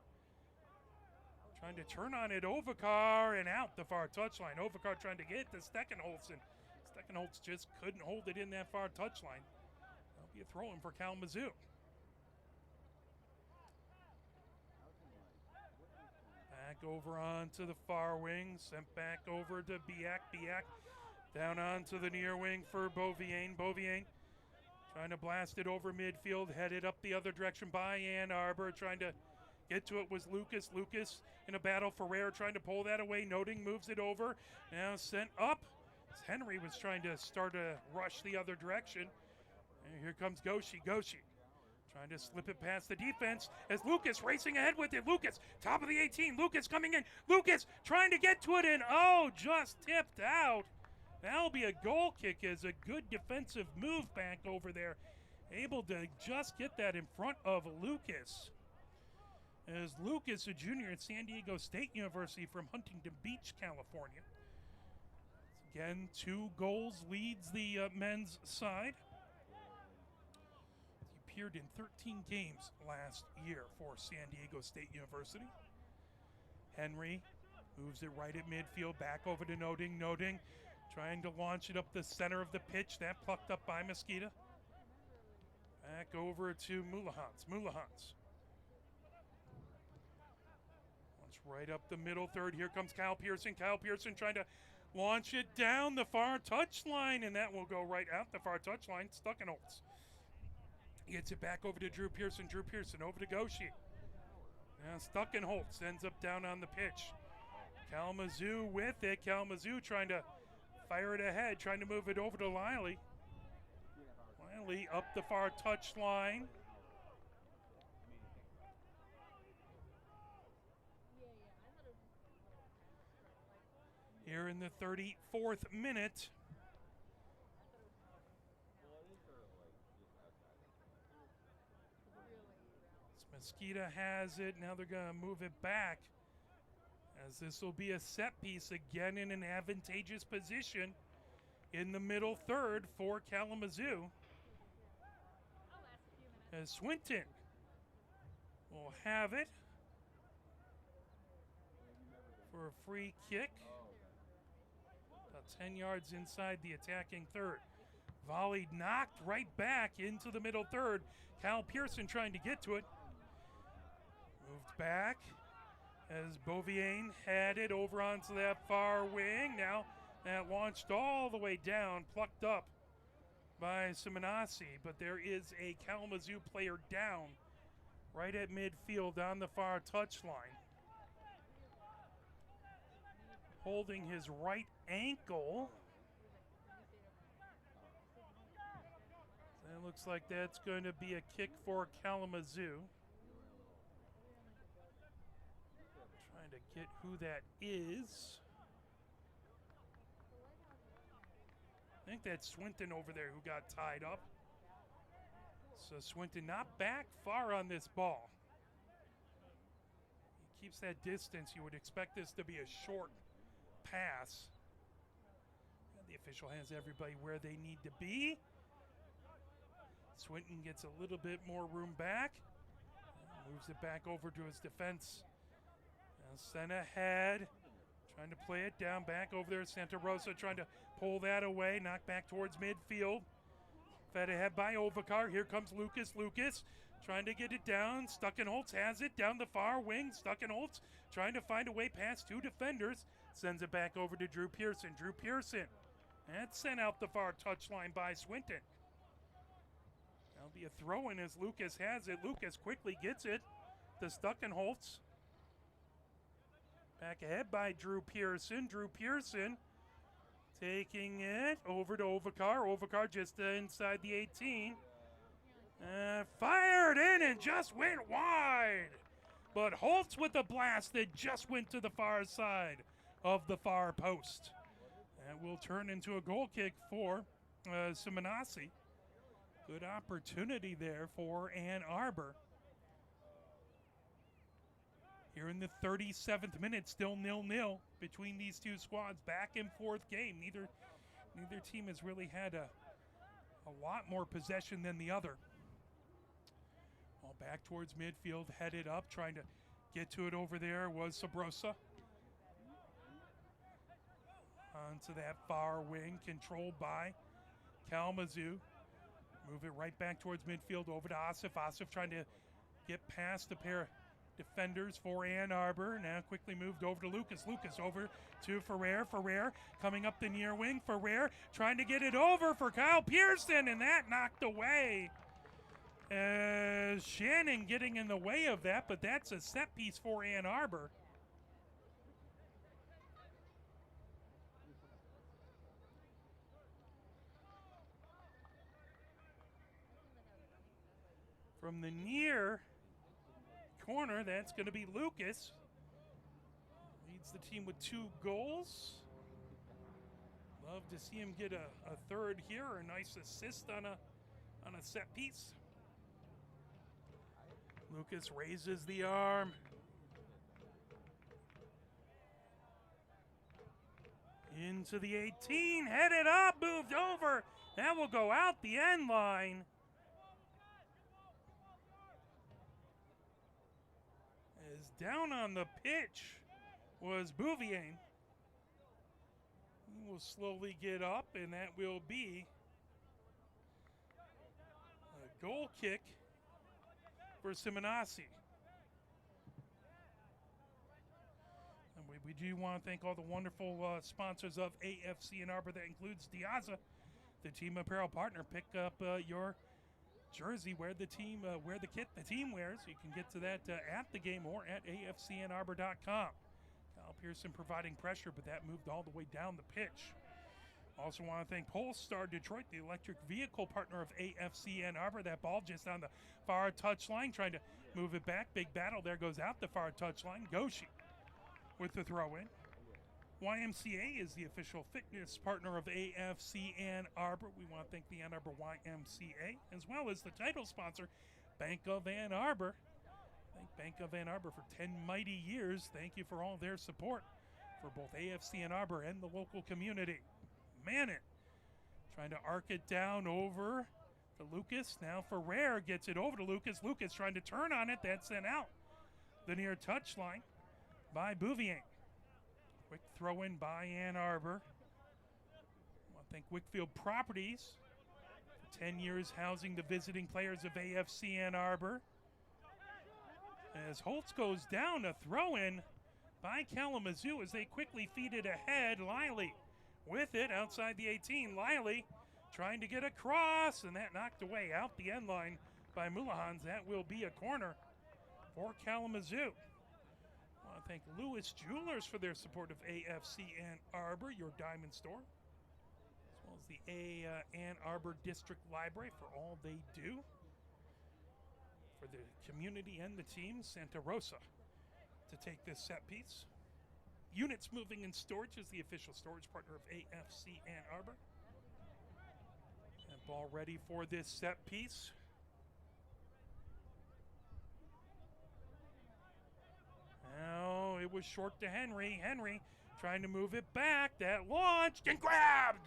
Trying to turn on it, Ovakar, and out the far touchline. Ovakar trying to get to Steckenholtz, and Steckenholtz just couldn't hold it in that far touchline. That'll be a throw-in for Kalamazoo. Back over onto the far wing, sent back over to Biak. Biak down onto the near wing for Beauvien. Beauvien trying to blast it over midfield, headed up the other direction by Ann Arbor. Trying to get to it was Lucas. Lucas in a battle for Rare, trying to pull that away. Noting moves it over. Now sent up. Henry was trying to start a rush the other direction. And here comes Goshi. Goshi trying to slip it past the defense as Lucas racing ahead with it. Lucas, top of the 18. Lucas coming in. Lucas trying to get to it, and just tipped out. That'll be a goal kick as a good defensive move back over there. Able to just get that in front of Lucas. As Lucas, a junior at San Diego State University from Huntington Beach, California. Again, 2 goals leads the men's side. He appeared in 13 games last year for San Diego State University. Henry moves it right at midfield, back over to Noting. Noting trying to launch it up the center of the pitch. That plucked up by Mosqueda. Back over to Mulahans. Mulahans. Launch right up the middle third. Here comes Kyle Pearson. Kyle Pearson trying to launch it down the far touchline, and that will go right out the far touchline. Stuckenholtz gets it back over to Drew Pearson. Drew Pearson over to Goshi. Now Stuckenholtz ends up down on the pitch. Kalamazoo with it. Kalamazoo trying to fire it ahead, trying to move it over to Liley. Liley up the far touchline. Here in the 34th minute. Mosqueda has it. Now they're going to move it back, as this will be a set piece again in an advantageous position in the middle third for Kalamazoo. As Swinton will have it for a free kick. About 10 yards inside the attacking third. Volleyed, knocked right back into the middle third. Cal Pearson trying to get to it. Moved back as Beauvien had it over onto that far wing. Now that launched all the way down, plucked up by Simonassi, but there is a Kalamazoo player down right at midfield on the far touchline. Holding his right ankle. It looks like that's going to be a kick for Kalamazoo. Trying to get who that is. I think that's Swinton over there who got tied up. So Swinton not back far on this ball. He keeps that distance. You would expect this to be a short pass. And the official has everybody where they need to be. Swinton gets a little bit more room back. Moves it back over to his defense. Now sent ahead. Trying to play it down, back over there. Santa Rosa trying to pull that away, knock back towards midfield. Fed ahead by Ovakar. Here comes Lucas. Lucas trying to get it down. Stuckenholtz has it down the far wing. Stuckenholtz trying to find a way past 2 defenders. Sends it back over to Drew Pearson. Drew Pearson. That's sent out the far touchline by Swinton. That'll be a throw-in as Lucas has it. Lucas quickly gets it to Stuckenholtz. Back ahead by Drew Pearson. Drew Pearson taking it over to Ovakar. Ovakar just inside the 18. Fired in and just went wide. But Holtz with a blast that just went to the far side of the far post. That will turn into a goal kick for Simonassi. Good opportunity there for Ann Arbor. Here Here in the 37th minute, still 0-0 between these two squads. Back and forth game. Neither team has really had a lot more possession than the other. All back towards midfield, headed up, trying to get to it over there was Sabrosa. Onto that far wing, controlled by Kalamazoo. Move it right back towards midfield, over to Asif. Asif trying to get past the pair of defenders for Ann Arbor. Now quickly moved over to Lucas. Lucas over to Ferrer. Ferrer coming up the near wing. Ferrer trying to get it over for Kyle Pearson, and that knocked away. Shannon getting in the way of that, but that's a set piece for Ann Arbor. From the near corner, that's going to be Lucas. Leads the team with 2 goals. Love to see him get a third here, or a nice assist on a set piece. Lucas raises the arm. Into the 18, headed up, moved over. That will go out the end line. As down on the pitch was Bouvier. He will slowly get up, and that will be a goal kick for Simonassi. And we do want to thank all the wonderful sponsors of AFC Ann Arbor. That includes Diaza, the team apparel partner. Pick up your jersey, wear the kit the team wears. You can get to that at the game or at afcannarbor.com. Kyle Pearson providing pressure, but that moved all the way down the pitch. Also want to thank Polestar Detroit, the electric vehicle partner of AFC Ann Arbor. That ball just on the far touchline, trying to move it back. Big battle there, goes out the far touchline. Goshi with the throw-in. YMCA is the official fitness partner of AFC Ann Arbor. We want to thank the Ann Arbor YMCA, as well as the title sponsor, Bank of Ann Arbor. Thank Bank of Ann Arbor for 10 mighty years. Thank you for all their support for both AFC Ann Arbor and the local community. Manning trying to arc it down over to Lucas. Now Ferrer gets it over to Lucas. Lucas trying to turn on it. That's sent out the near touchline by Bouvier. Quick throw in by Ann Arbor. I think Wickfield Properties, for 10 years housing the visiting players of AFC Ann Arbor. As Holtz goes down, a throw in by Kalamazoo as they quickly feed it ahead. Liley with it outside the 18. Liley trying to get across, and that knocked away out the end line by Mulahans. That will be a corner for Kalamazoo. I want to thank Lewis Jewelers for their support of AFC Ann Arbor, your diamond store, as well as the Ann Arbor District Library for all they do for the community and the team. Santa Rosa to take this set piece. Units Moving and Storage is the official storage partner of AFC Ann Arbor. And ball ready for this set piece. Now it was short to Henry. Henry trying to move it back. That launched and grabbed.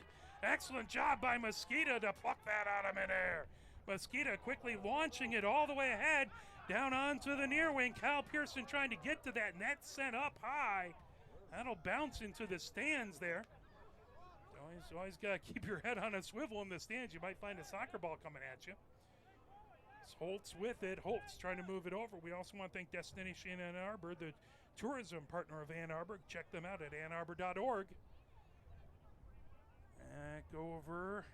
Excellent job by Mosquito to pluck that out of midair. Mosquito quickly launching it all the way ahead. Down onto the near wing. Kyle Pearson trying to get to that net, sent up high. That'll bounce into the stands there. Always got to keep your head on a swivel in the stands. You might find a soccer ball coming at you. It's Holtz with it. Holtz trying to move it over. We also want to thank Destination Ann Arbor, the tourism partner of Ann Arbor. Check them out at annarbor.org. Back over.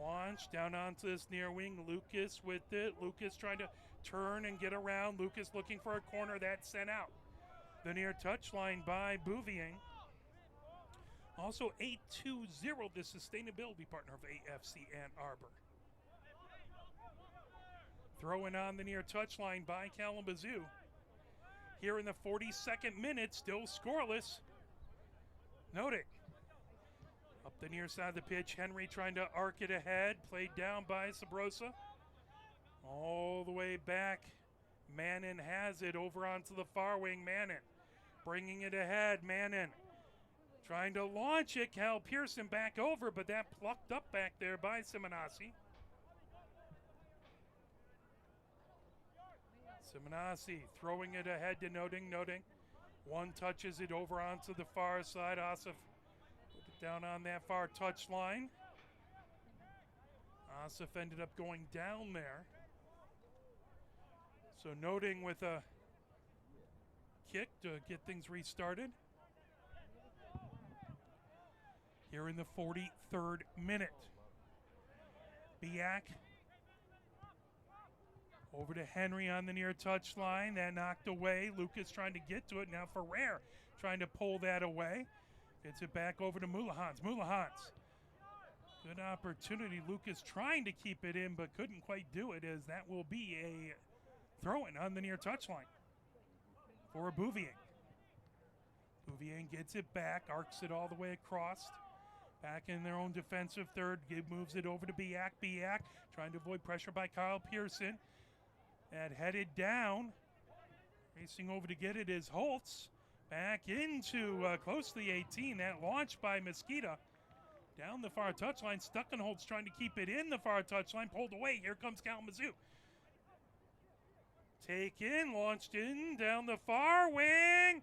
Launch down onto this near wing. Lucas with it. Lucas trying to turn and get around. Lucas looking for a corner. That's sent out the near touchline by Bouvier. Also 820, the sustainability partner of AFC Ann Arbor. Throwing on the near touchline by Kalamazoo. Here in the 42nd minute, still scoreless. Notick. Up the near side of the pitch, Henry trying to arc it ahead. Played down by Sabrosa. All the way back Mannon has it over onto the far wing. Mannon bringing it ahead. Mannon trying to launch it. Cal Pearson back over, but that plucked up back there by Simonasi. Simonasi throwing it ahead to Noding. Noding one touches it over onto the far side. Asif put it down on that far touch line. Asif ended up going down there. So Noding with a kick to get things restarted. Here in the 43rd minute. Biak over to Henry on the near touchline. That knocked away. Lucas trying to get to it. Now Ferrer trying to pull that away. Gets it back over to Mulahans. Mulahans. Good opportunity. Lucas trying to keep it in, but couldn't quite do it, as that will be a throw-in on the near touchline for Bouvier. Bouvier gets it back, arcs it all the way across. Back in their own defensive third. Moves it over to Biak. Biak trying to avoid pressure by Kyle Pearson. That headed down. Racing over to get it is Holtz. Back into close to the 18. That launch by Mosqueda. Down the far touchline. Stuckenholtz trying to keep it in the far touchline. Pulled away. Here comes Kalamazoo. Taken, launched in, down the far wing.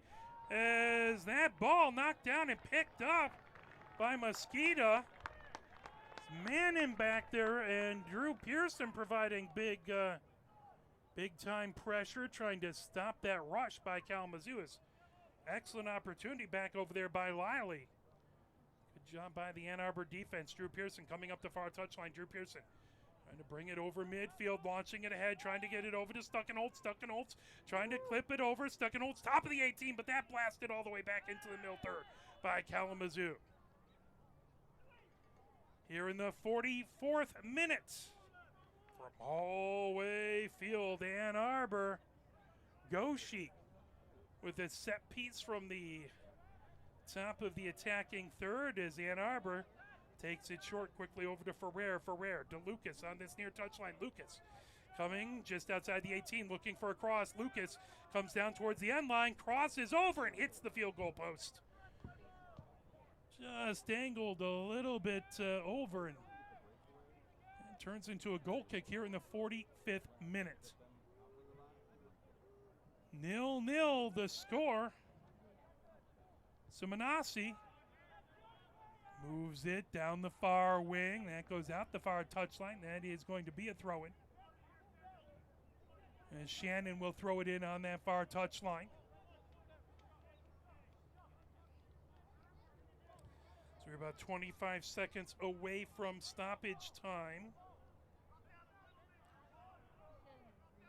As that ball knocked down and picked up by Mosqueda. Manning back there, and Drew Pearson providing big time pressure, trying to stop that rush by Kalamazoo. Excellent opportunity back over there by Liley. Good job by the Ann Arbor defense. Drew Pearson coming up the far touchline. Drew Pearson trying to bring it over midfield, launching it ahead, trying to get it over to Stuckenholtz. Stuckenholtz trying to clip it over. Stuckenholtz top of the 18, but that blasted all the way back into the middle third by Kalamazoo. Here in the 44th minute, from hallway field, Ann Arbor, Goshi with a set piece from the top of the attacking third as Ann Arbor takes it short quickly over to Ferrer. Ferrer to Lucas on this near touchline. Lucas coming just outside the 18, looking for a cross. Lucas comes down towards the end line, crosses over and hits the field goal post. Just angled a little bit over and turns into a goal kick here in the 45th minute. 0-0 the score. Simonasi moves it down the far wing. That goes out the far touchline. That is going to be a throw-in. And Shannon will throw it in on that far touchline. So we're about 25 seconds away from stoppage time.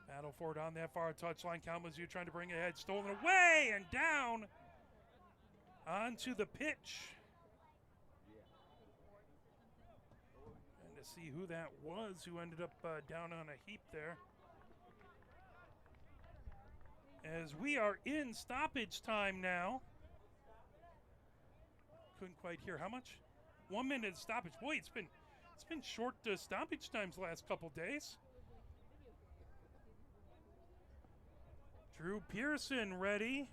Battle for it on that far touchline. Kalamazoo trying to bring it ahead. Stolen away and down onto the pitch. And to see who that was who ended up down on a heap there. As we are in stoppage time now. Couldn't quite hear how much? 1 minute stoppage. Boy, it's been short stoppage times the last couple days. Drew Pearson ready.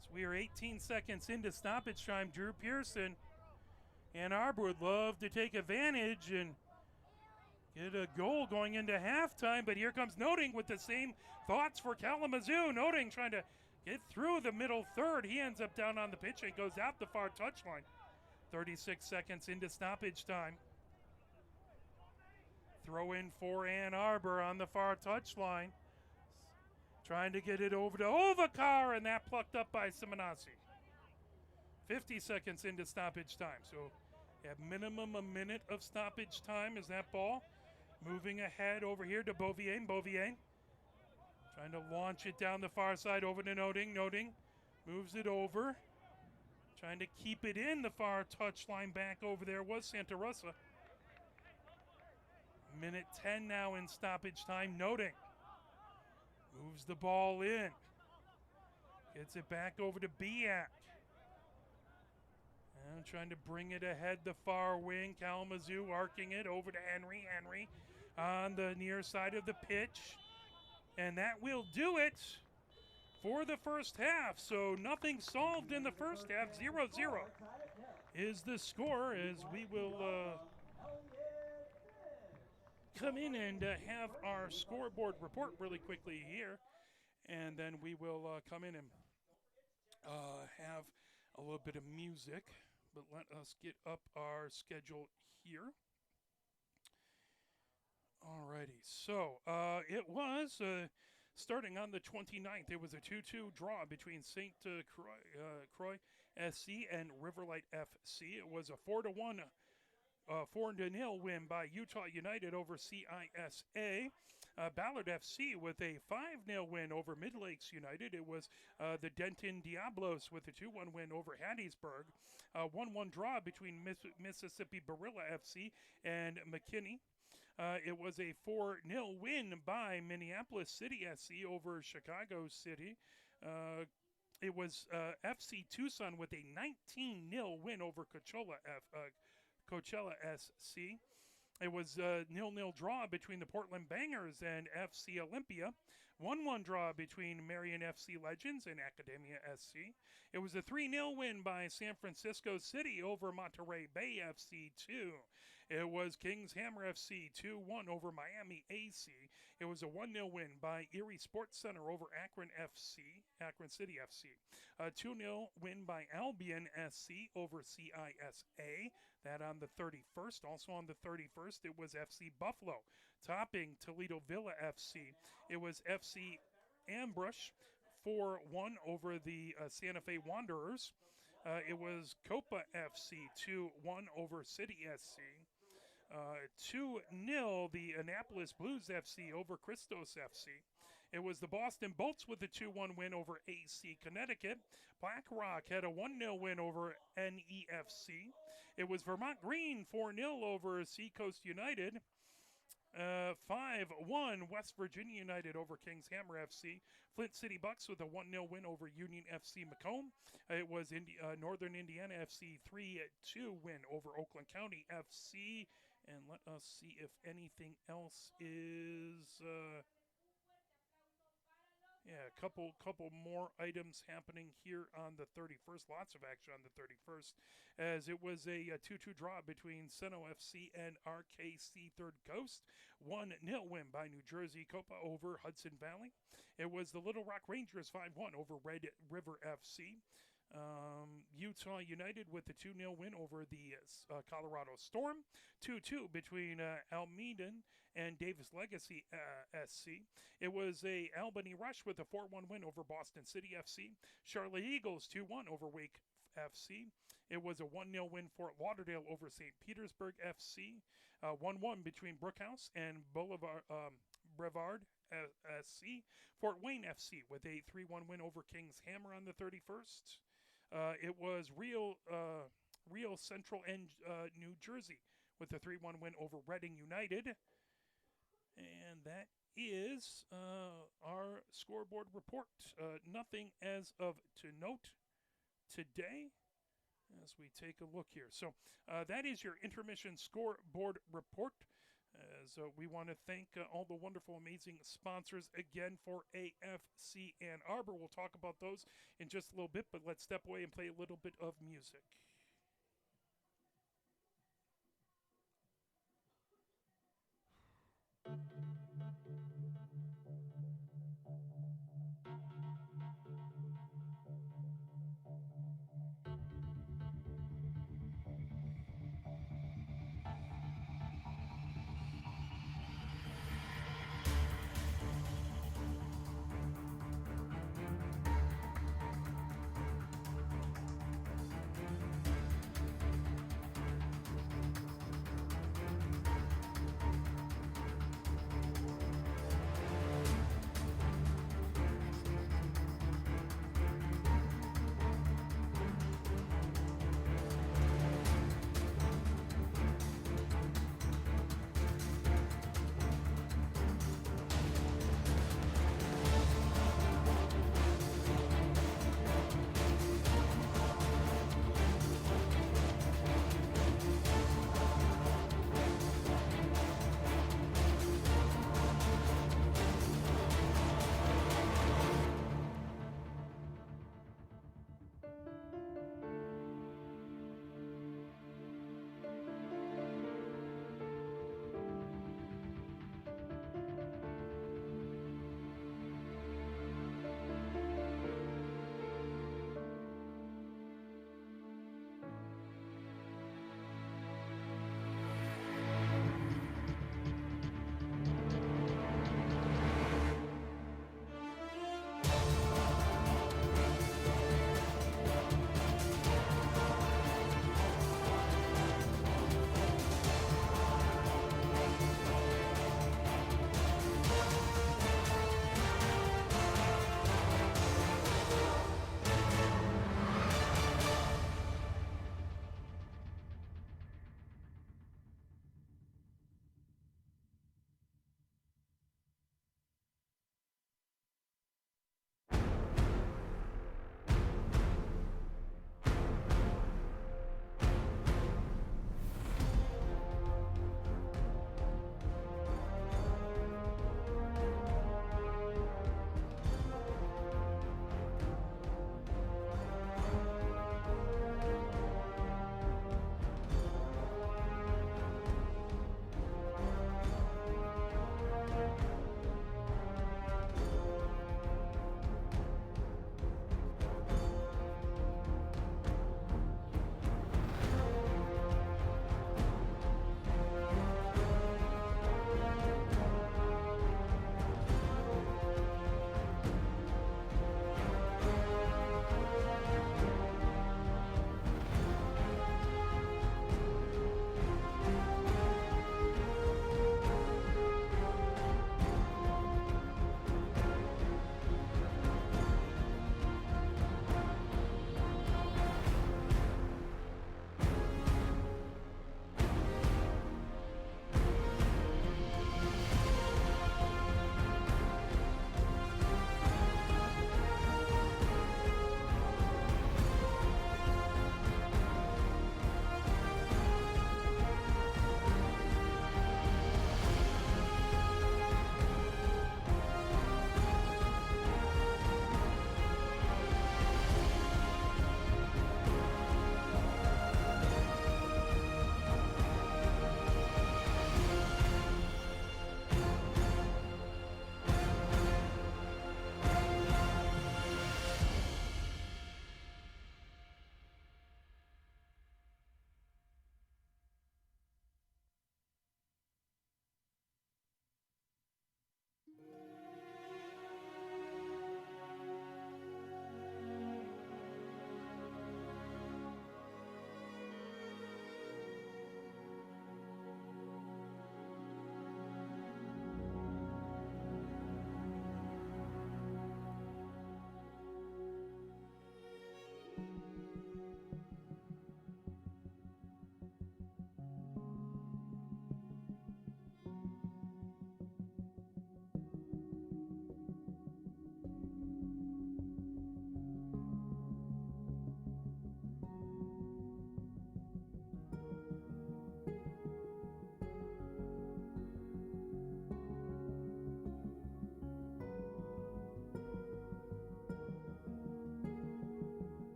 So we are 18 seconds into stoppage time. Drew Pearson. Ann Arbor would love to take advantage and get a goal going into halftime, but here comes Noding with the same thoughts for Kalamazoo. Noding trying to get through the middle third. He ends up down on the pitch and goes out the far touchline. 36 seconds into stoppage time. Throw in for Ann Arbor on the far touchline. Trying to get it over to Ovakar, and that plucked up by Simonasi. 50 seconds into stoppage time. So at minimum a minute of stoppage time is that ball. Moving ahead over here to Bouvier. Bouvier trying to launch it down the far side over to Noding. Noding moves it over. Trying to keep it in the far touchline. Back over there was Santa Rosa. Minute 10 now in stoppage time. Noding moves the ball in. Gets it back over to Biak. And trying to bring it ahead the far wing. Kalamazoo arcing it over to Henry. Henry on the near side of the pitch. And that will do it for the first half. So nothing solved in the first half. 0-0 is the score, as we will come in and have our scoreboard report really quickly here. And then we will come in and have a little bit of music. But let us get up our schedule here. Alrighty, so it was starting on the 29th. It was a 2-2 draw between St. Croix SC and Riverlight FC. It was a 4-1, 4-0 win by Utah United over CISA. Ballard FC with a 5-0 win over Mid Lakes United. It was the Denton Diablos with a 2-1 win over Hattiesburg. 1-1 draw between Mississippi Barilla FC and McKinney. It was a 4-0 win by Minneapolis City SC over Chicago City. It was FC Tucson with a 19-0 win over Coachella SC. It was a 0-0 draw between the Portland Bangers and FC Olympia. 1-1 draw between Marion FC Legends and Academia SC. It was a 3-0 win by San Francisco City over Monterey Bay FC 2. It was Kings Hammer FC 2-1 over Miami AC. It was a 1-0 win by Erie Sports Center over Akron City FC. A 2-0 win by Albion SC over CISA. That on the 31st. Also on the 31st, it was FC Buffalo topping Toledo Villa FC. It was FC Ambush 4-1 over the Santa Fe Wanderers. It was Copa FC 2-1 over City SC. 2-0 the Annapolis Blues FC over Christos FC. It was the Boston Bolts with a 2-1 win over AC Connecticut. Black Rock had a 1-0 win over NEFC. It was Vermont Green 4-0 over Seacoast United. 5-1 West Virginia United over Kings Hammer FC. Flint City Bucks with a 1-0 win over Union FC Macomb. It was Northern Indiana FC 3-2 win over Oakland County FC. And let us see if anything else is... a couple more items happening here on the 31st. Lots of action on the 31st, as it was a 2-2 draw between Seno FC and RKC Third Coast. 1-0 win by New Jersey Copa over Hudson Valley. It was the Little Rock Rangers 5-1 over Red River FC. Utah United with a 2-0 win over the Colorado Storm. 2-2 between Almeida and Davis Legacy SC. It was a Albany Rush with a 4-1 win over Boston City FC. Charlotte Eagles 2-1 over Wake FC. It was a 1-0 win for Lauderdale over St. Petersburg FC. 1-1 between Brookhouse and Brevard SC. Fort Wayne FC with a 3-1 win over Kings Hammer on the 31st. It was Real Central and New Jersey with a 3-1 win over Reading United. And that is our scoreboard report. Nothing as of to note today as we take a look here. So that is your intermission scoreboard report. As we want to thank all the wonderful, amazing sponsors again for AFC Ann Arbor. We'll talk about those in just a little bit, but let's step away and play a little bit of music.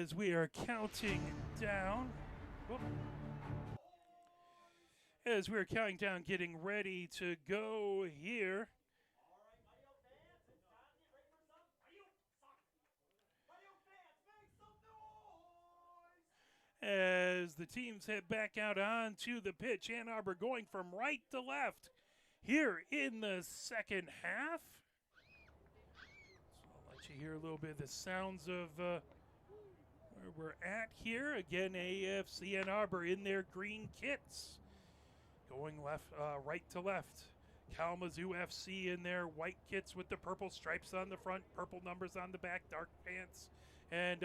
As we are counting down, whoop. As we are counting down, getting ready to go here. As the teams head back out onto the pitch, Ann Arbor going from right to left here in the second half. So I'll let you hear a little bit of the sounds of where we're at here. Again, AFC Ann Arbor in their green kits. Going right to left. Kalamazoo FC in their white kits with the purple stripes on the front, purple numbers on the back, dark pants, and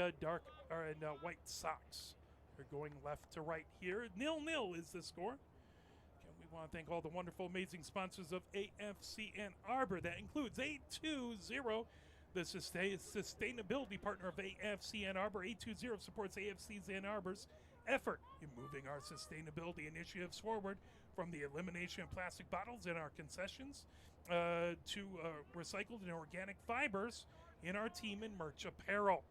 white socks. They're going left to right here. 0-0 is the score. Again, we want to thank all the wonderful, amazing sponsors of AFC Ann Arbor. That includes 820, the sustainability partner of AFC Ann Arbor. 820 supports AFC's Ann Arbor's effort in moving our sustainability initiatives forward, from the elimination of plastic bottles in our concessions to recycled and organic fibers in our team and merch apparel.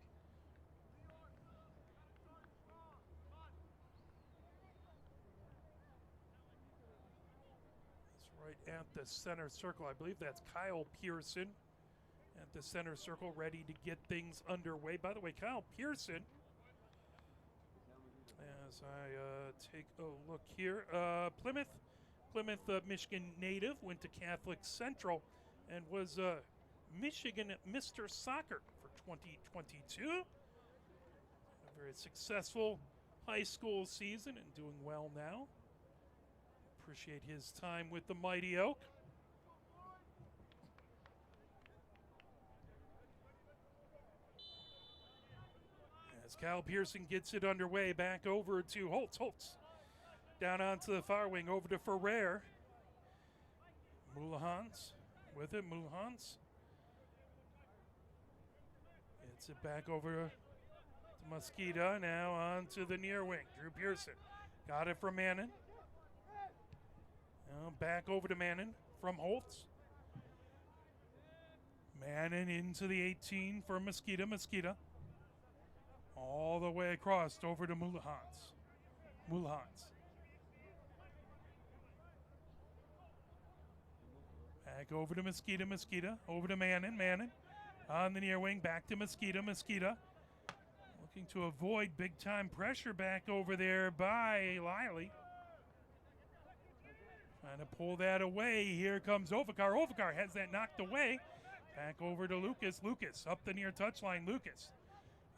Right at the center circle. I believe that's Kyle Pearson at the center circle, ready to get things underway. By the way, Kyle Pearson, as I take a look here, Plymouth, Michigan native, went to Catholic Central and was Michigan Mr. Soccer for 2022. A very successful high school season and doing well now. Appreciate his time with the Mighty Oak. As Kyle Pearson gets it underway, back over to Holtz. Down onto the far wing, over to Ferrer. Mulahans with it, Mulahans. Gets it back over to Mosqueda, now on to the near wing. Drew Pearson got it from Mannon. Now back over to Mannon from Holtz. Mannon into the 18 for Mosqueda. All the way across over to Mulahans. Back over to Mosqueda. Over to Mannon. On the near wing, back to Mosqueda. Looking to avoid big-time pressure back over there by Liley. Trying to pull that away. Here comes Ovikar. Ovikar has that knocked away. Back over to Lucas. Up the near touchline. Lucas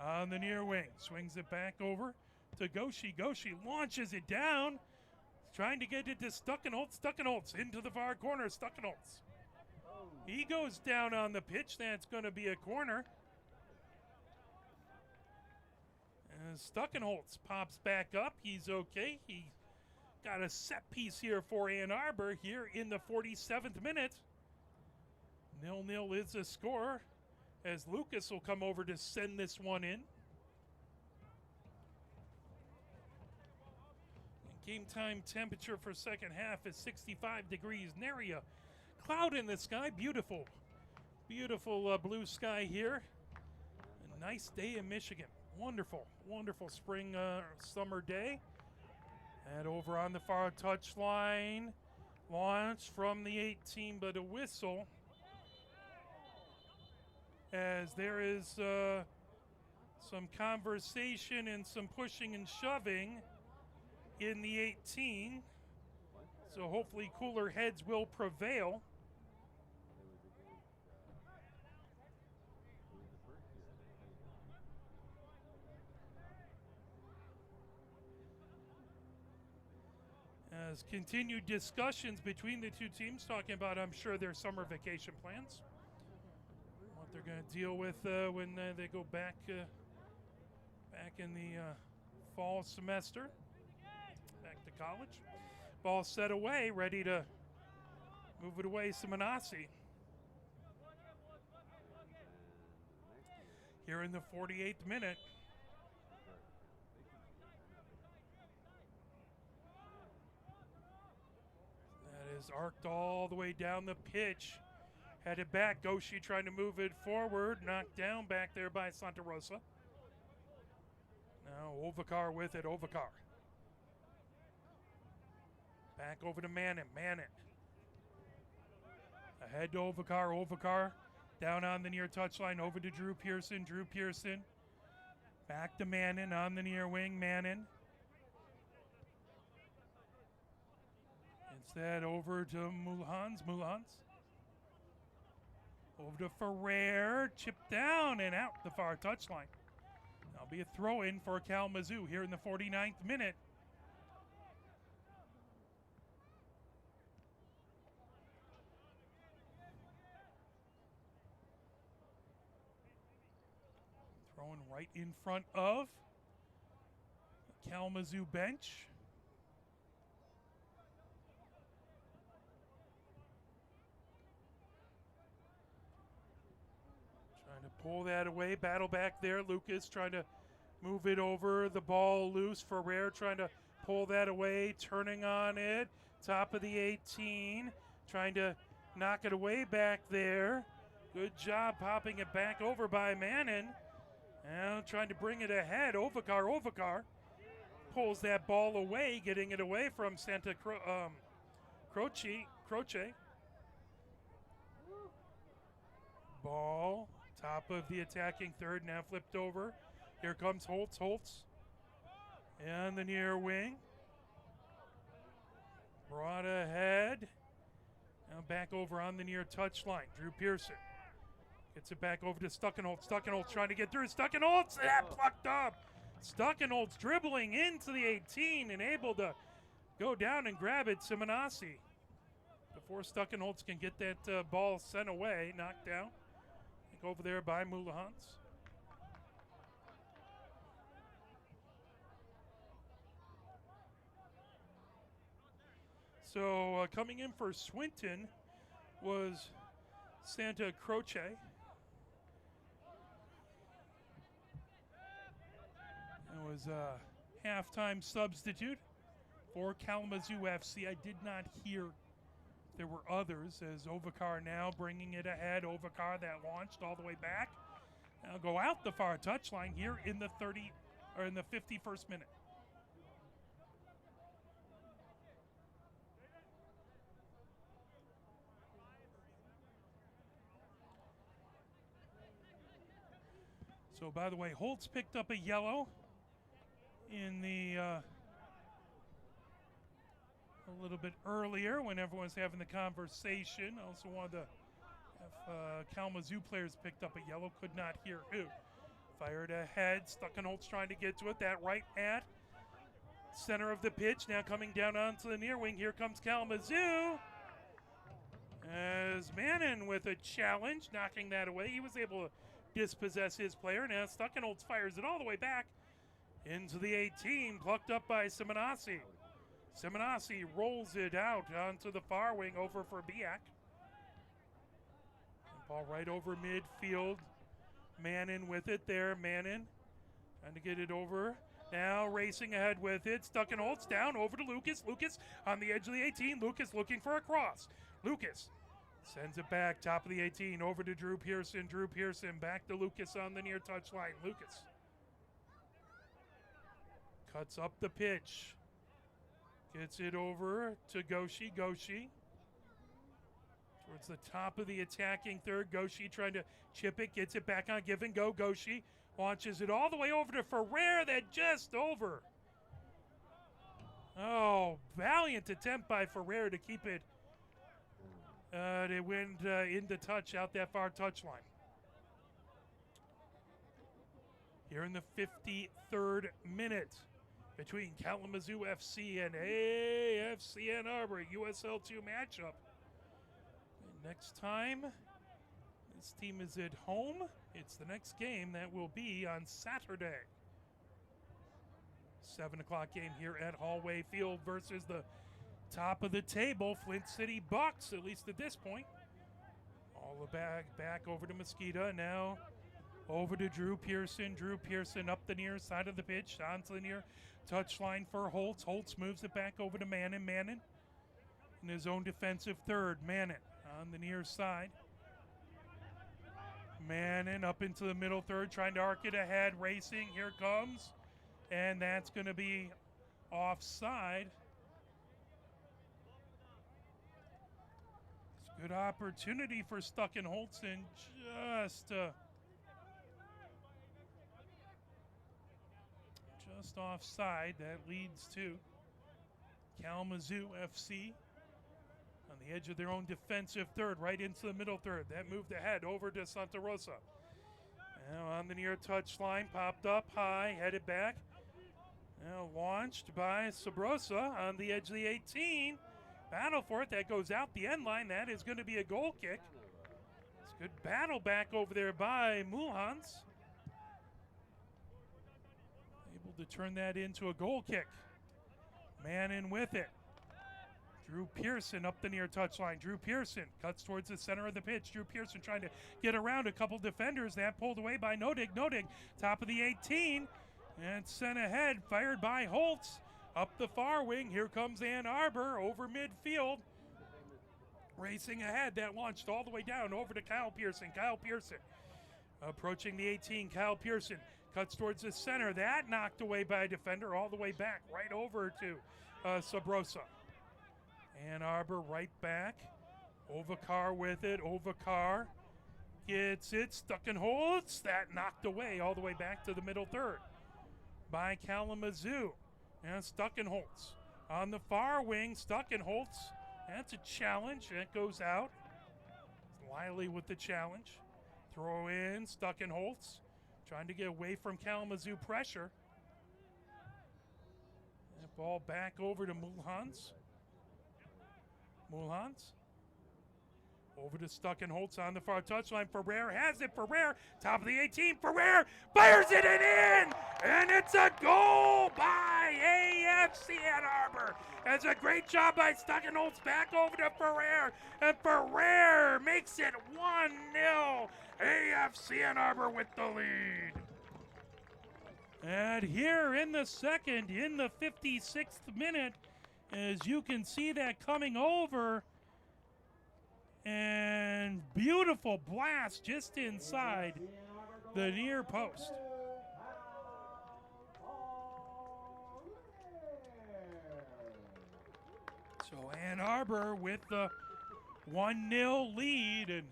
on the near wing. Swings it back over to Goshi. Goshi launches it down. Trying to get it to Stuckenholtz. Stuckenholtz into the far corner. Stuckenholtz He goes down on the pitch. That's going to be a corner. And Stuckenholtz pops back up. He's okay. He got a set piece here for Ann Arbor here in the 47th minute. 0-0 is the score as Lucas will come over to send this one in. Game time temperature for second half is 65 degrees. Nary a cloud in the sky. Beautiful, beautiful blue sky here. A nice day in Michigan. Wonderful, wonderful spring, summer day. And over on the far touchline, launch from the 18, but a whistle. As there is some conversation and some pushing and shoving in the 18. So hopefully cooler heads will prevail. As continued discussions between the two teams talking about, I'm sure, their summer vacation plans. What they're going to deal with when they go back in the fall semester, back to college. Ball set away, ready to move it away, Simonassi. Here in the 48th minute. That is arced all the way down the pitch. Headed back, Goshi trying to move it forward. Knocked down back there by Santa Rosa. Now Ovakar with it, Ovakar. Back over to Manning, Manning. Ahead to Ovakar, Ovakar. Down on the near touchline, over to Drew Pearson, Drew Pearson. Back to Manning on the near wing, Manning. Instead over to Mulhans, Mulhans. Over to Ferrer, chipped down and out the far touchline. That'll be a throw-in for Kalamazoo here in the 49th minute. Throwing right in front of the Kalamazoo bench. Trying to pull that away, battle back there. Lucas trying to move it over, the ball loose. Ferrer trying to pull that away, turning on it. Top of the 18, trying to knock it away back there. Good job popping it back over by Manning. Now trying to bring it ahead. Ovakar pulls that ball away, getting it away from Santa Croce. Ball, top of the attacking third, now flipped over. Here comes Holtz. And the near wing. Brought ahead. Now back over on the near touchline. Drew Pearson. Gets it back over to Stuckenholtz. Stuckenholtz trying to get through. Stuckenholtz, that plucked up. Stuckenholtz dribbling into the 18 and able to go down and grab it. Simonassi. Before Stuckenholtz can get that ball sent away, knocked down. I think over there by Mulahans. So coming in for Swinton was Santa Croce. It was a halftime substitute for Kalamazoo FC. I did not hear there were others, as Ovakar now bringing it ahead. Ovakar that launched all the way back. Now go out the far touchline here in the 51st minute. So, by the way, Holtz picked up a yellow in the a little bit earlier when everyone's having the conversation. Also wanted to have Kalamazoo players picked up a yellow. Could not hear who. Fired ahead. Stuckenholtz trying to get to it. That right at center of the pitch. Now coming down onto the near wing. Here comes Kalamazoo. As Mannon with a challenge, knocking that away. He was able to dispossess his player. Now Stuckenholtz fires it all the way back into the 18, plucked up by Simonassi. Simonassi rolls it out onto the far wing over for Biak. Ball right over midfield. Mannon with it there. Mannon trying to get it over. Now racing ahead with it. Stuckenholtz down over to Lucas. Lucas on the edge of the 18. Lucas looking for a cross. Lucas sends it back, top of the 18, over to Drew Pearson. Drew Pearson back to Lucas on the near touchline. Lucas cuts up the pitch. Gets it over to Goshi. Goshi towards the top of the attacking third. Goshi trying to chip it. Gets it back on give and go. Goshi launches it all the way over to Ferrer. That just over. Oh, valiant attempt by Ferrer to keep it. It went into touch out that far touchline. Here in the 53rd minute between Kalamazoo FC and AFC Ann Arbor, USL 2 matchup. And next time this team is at home, it's the next game that will be on Saturday. 7 o'clock game here at Hallway Field versus the top of the table, Flint City Bucks, at least at this point. All the back over to Mosqueda. Now over to Drew Pearson. Drew Pearson up the near side of the pitch, onto the near touchline for Holtz. Holtz moves it back over to Mannon. Mannon in his own defensive third. Mannon on the near side. Mannon up into the middle third, trying to arc it ahead, racing. Here comes. And that's going to be offside. Good opportunity for Stuckenholtz and just offside. That leads to Kalamazoo FC on the edge of their own defensive third, right into the middle third. That moved ahead over to Santa Rosa. Now on the near touchline, popped up high, headed back. Now launched by Sabrosa on the edge of the 18. Battle for it. That goes out the end line. That is going to be a goal kick. It's a good battle back over there by Mulhans. Able to turn that into a goal kick. Mannon with it. Drew Pearson up the near touchline. Drew Pearson cuts towards the center of the pitch. Drew Pearson trying to get around a couple defenders. That pulled away by Nodig. Nodig, top of the 18. And sent ahead, fired by Holtz. Up the far wing, here comes Ann Arbor over midfield. Racing ahead, that launched all the way down over to Kyle Pearson. Kyle Pearson approaching the 18. Kyle Pearson cuts towards the center. That knocked away by a defender all the way back, right over to Sabrosa. Ann Arbor right back. Ovakar with it. Ovakar gets it. Stuckenholtz. That knocked away all the way back to the middle third by Kalamazoo. And Stuckenholtz on the far wing. Stuckenholtz, that's a challenge. That goes out. Wiley with the challenge. Throw in. Stuckenholtz trying to get away from Kalamazoo pressure. That ball back over to Mulhans. Mulhans over to Stuckenholtz on the far touchline. Ferrer has it. Ferrer, top of the 18. Ferrer fires it in! And it's a goal by AFC Ann Arbor. It's a great job by Stuckenholtz back over to Ferrer. And Ferrer makes it 1-0. AFC Ann Arbor with the lead. And here in the second, in the 56th minute, as you can see that coming over, and beautiful blast just inside the near post. So Ann Arbor with the 1-0 lead, and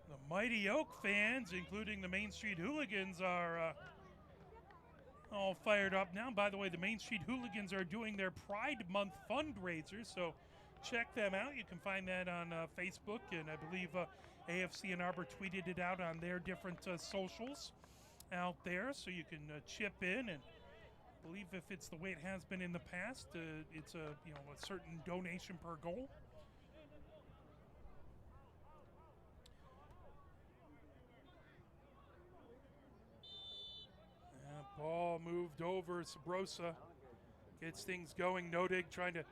the Mighty Oak fans, including the Main Street Hooligans, are all fired up now. By the way, the Main Street Hooligans are doing their Pride Month fundraiser, so check them out. You can find that on Facebook, and I believe AFC Ann Arbor tweeted it out on their different socials out there, so you can chip in. And I believe if it's the way it has been in the past, it's a certain donation per goal. Ball moved over. Sabrosa gets things going. Nodig trying to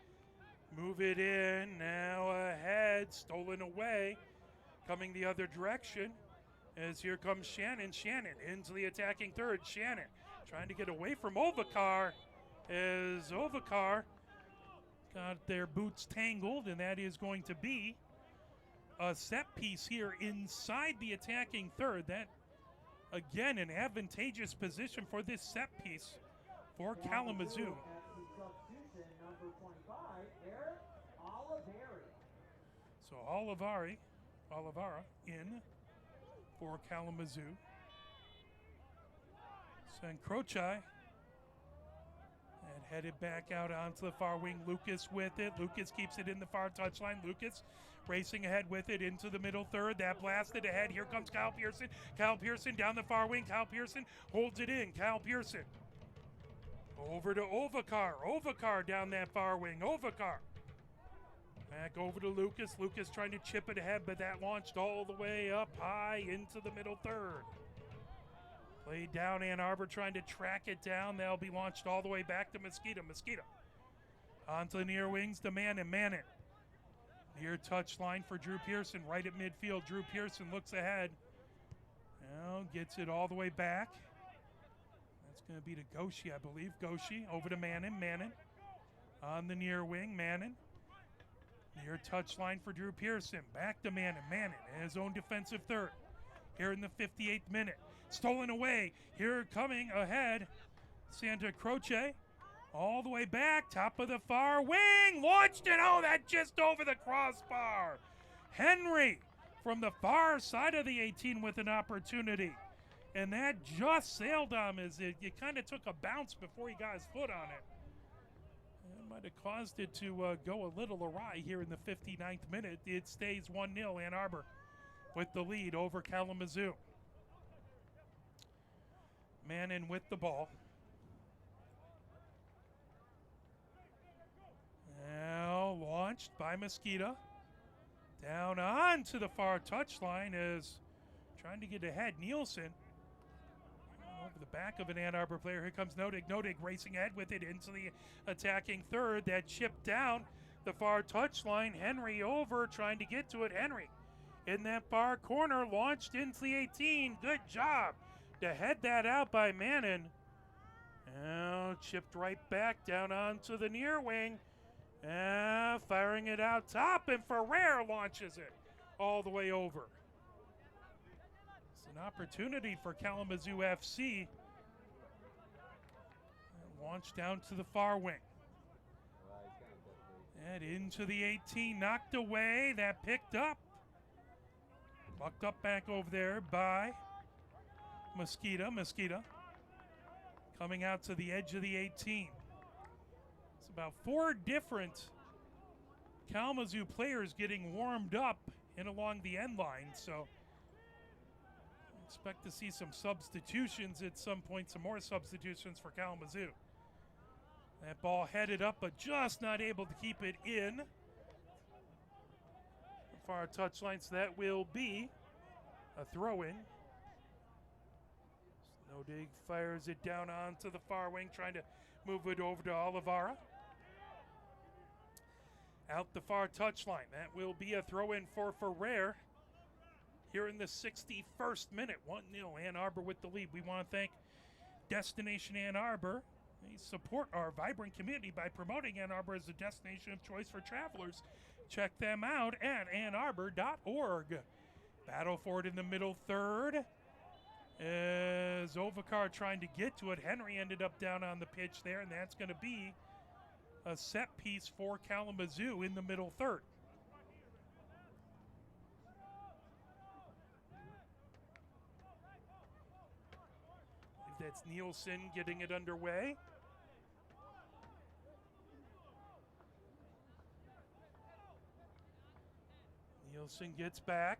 move it in. Now ahead. Stolen away. Coming the other direction. As here comes Shannon. Shannon into the attacking third. Shannon trying to get away from Ovakar. As Ovakar got their boots tangled, and that is going to be a set piece here inside the attacking third. That, again, an advantageous position for this set piece for Kalamazoo. Substitution number 25, Eric Oliveri. So Olivara in for Kalamazoo. Sankrochai and headed back out onto the far wing. Lucas with it. Lucas keeps it in the far touchline. Lucas racing ahead with it into the middle third. That blasted ahead. Here comes Kyle Pearson. Kyle Pearson down the far wing. Kyle Pearson holds it in. Kyle Pearson over to Ovakar. Ovakar down that far wing. Ovakar back over to Lucas. Lucas trying to chip it ahead, but that launched all the way up high into the middle third. Played down. Ann Arbor trying to track it down. That'll be launched all the way back to Mosquito. Mosquito onto the near wings to Mannon. Mannon near touch line for Drew Pearson right at midfield. Drew Pearson looks ahead. Now gets it all the way back. That's going to be to Goshi, I believe. Goshi over to Mannon. Mannon on the near wing. Mannon near touch line for Drew Pearson. Back to Mannon. Mannon in his own defensive third. Here in the 58th minute. Stolen away. Here coming ahead. Santa Croce. All the way back. Top of the far wing. Launched it. Oh, that just over the crossbar. Henry from the far side of the 18 with an opportunity. And that just sailed on him as it kind of took a bounce before he got his foot on it. It might have caused it to go a little awry here in the 59th minute. It stays 1-0. Ann Arbor with the lead over Kalamazoo. Mannon with the ball. Now launched by Mosquito. Down on to the far touchline is trying to get ahead. Nielsen over the back of an Ann Arbor player. Here comes Nodig. Nodig racing ahead with it into the attacking third. That chip down the far touchline. Henry over trying to get to it. Henry in that far corner, launched into the 18. Good job to head that out by Mannon. Now chipped right back down onto the near wing. Firing it out top, and Ferrer launches it all the way over. It's an opportunity for Kalamazoo FC. Launched down to the far wing. And into the 18, knocked away. That picked up. Bucked up back over there by Mosquito. Mosquito coming out to the edge of the 18. It's about 4 different Kalamazoo players getting warmed up and along the end line. So expect to see some substitutions at some point, some more substitutions for Kalamazoo. That ball headed up, but just not able to keep it in. Far touchline, so that will be a throw-in. Nodig fires it down onto the far wing, trying to move it over to Olivara. Out the far touchline. That will be a throw-in for Ferrer. Here in the 61st minute, 1-0, Ann Arbor with the lead. We want to thank Destination Ann Arbor. They support our vibrant community by promoting Ann Arbor as a destination of choice for travelers. Check them out at annarbor.org. Battle for it in the middle third. As Ovakar trying to get to it. Henry ended up down on the pitch there, and that's going to be a set piece for Kalamazoo in the middle third. That's Nielsen getting it underway. Nielsen gets back.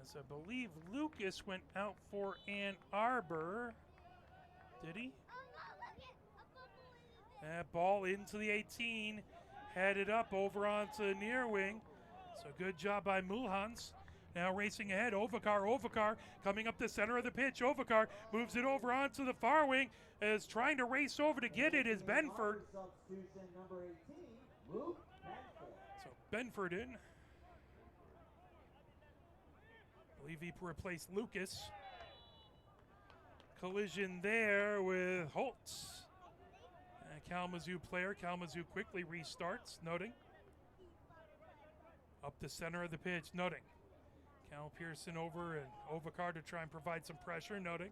As I believe Lucas went out for Ann Arbor. Did he? That ball into the 18. Headed up over onto the near wing. So good job by Mulhans. Now racing ahead, Ovakar coming up the center of the pitch. Ovakar moves it over onto the far wing, is trying to race over to get it is Benford. Substitution number 18, Luke Benford. So Benford in. I believe he replaced Lucas. Collision there with Holtz. A Kalamazoo player. Kalamazoo quickly restarts, noting. Up the center of the pitch, noting. Cal Pearson over and Ovakar to try and provide some pressure, noting.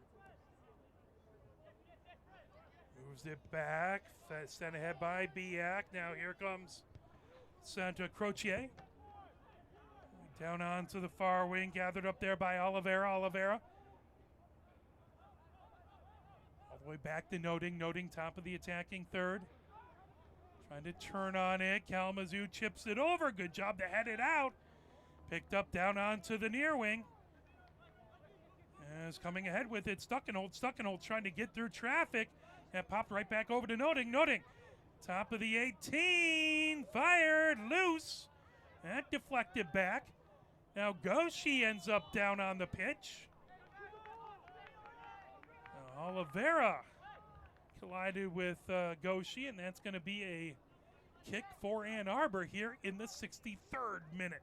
Moves it back, sent ahead by Biak. Now here comes Santa Croce. Down onto the far wing, gathered up there by Oliveira. All the way back to Noting. Noting top of the attacking third. Trying to turn on it. Kalamazoo chips it over. Good job to head it out. Picked up down onto the near wing. Is coming ahead with it. Stuckenhold trying to get through traffic. And popped right back over to Noting. Noting. Top of the 18. Fired. Loose. That deflected back. Now Goshi ends up down on the pitch. Oliveira collided with Goshi, and that's going to be a kick for Ann Arbor here in the 63rd minute.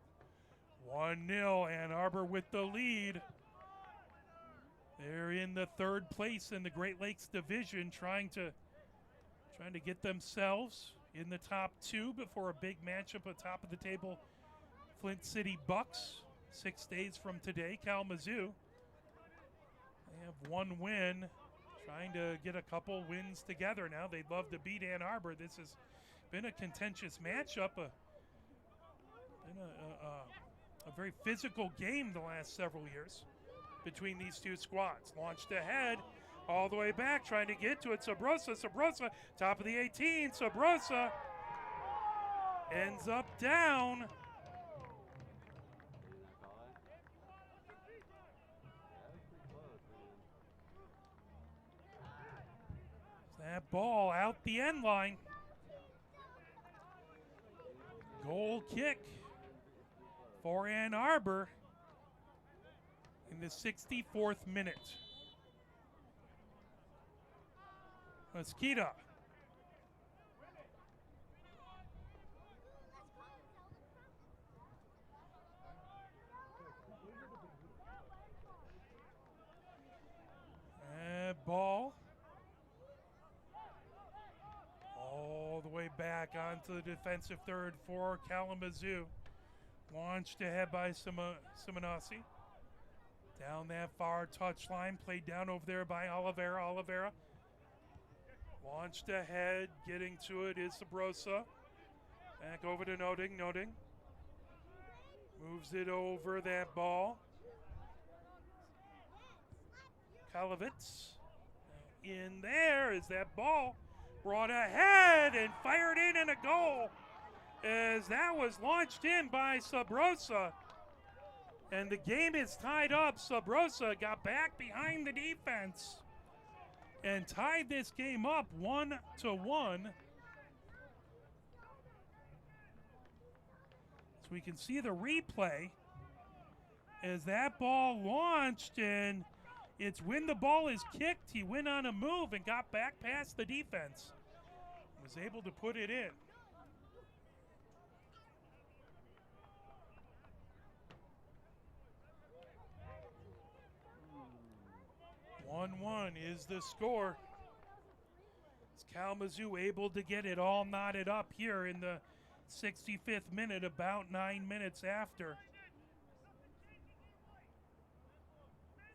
1-0, Ann Arbor with the lead. They're in the third place in the Great Lakes Division, trying to get themselves in the top two before a big matchup at top of the table. Flint City Bucks, 6 days from today. Kalamazoo, they have one win, trying to get a couple wins together now. They'd love to beat Ann Arbor. This has been a contentious matchup, been a very physical game the last several years between these two squads. Launched ahead, all the way back, trying to get to it. Sabrosa, top of the 18. Sabrosa ends up down. That ball out the end line. Goal kick for Ann Arbor in the 64th minute. Mosquito. Ball all the way back onto the defensive third for Kalamazoo. Launched ahead by Simonasi. Down that far touchline, played down over there by Oliveira. Launched ahead, getting to it is Sabrosa. Back over to Noting. Moves it over that ball. Kalovitz. In there is that ball. Brought ahead and fired in a goal. As that was launched in by Sabrosa. And the game is tied up. Sabrosa got back behind the defense and tied this game up 1-1. So we can see the replay as that ball launched, and it's when the ball is kicked, he went on a move and got back past the defense. Was able to put it in. Is the score. Is Kalamazoo able to get it all knotted up here in the 65th minute, about 9 minutes after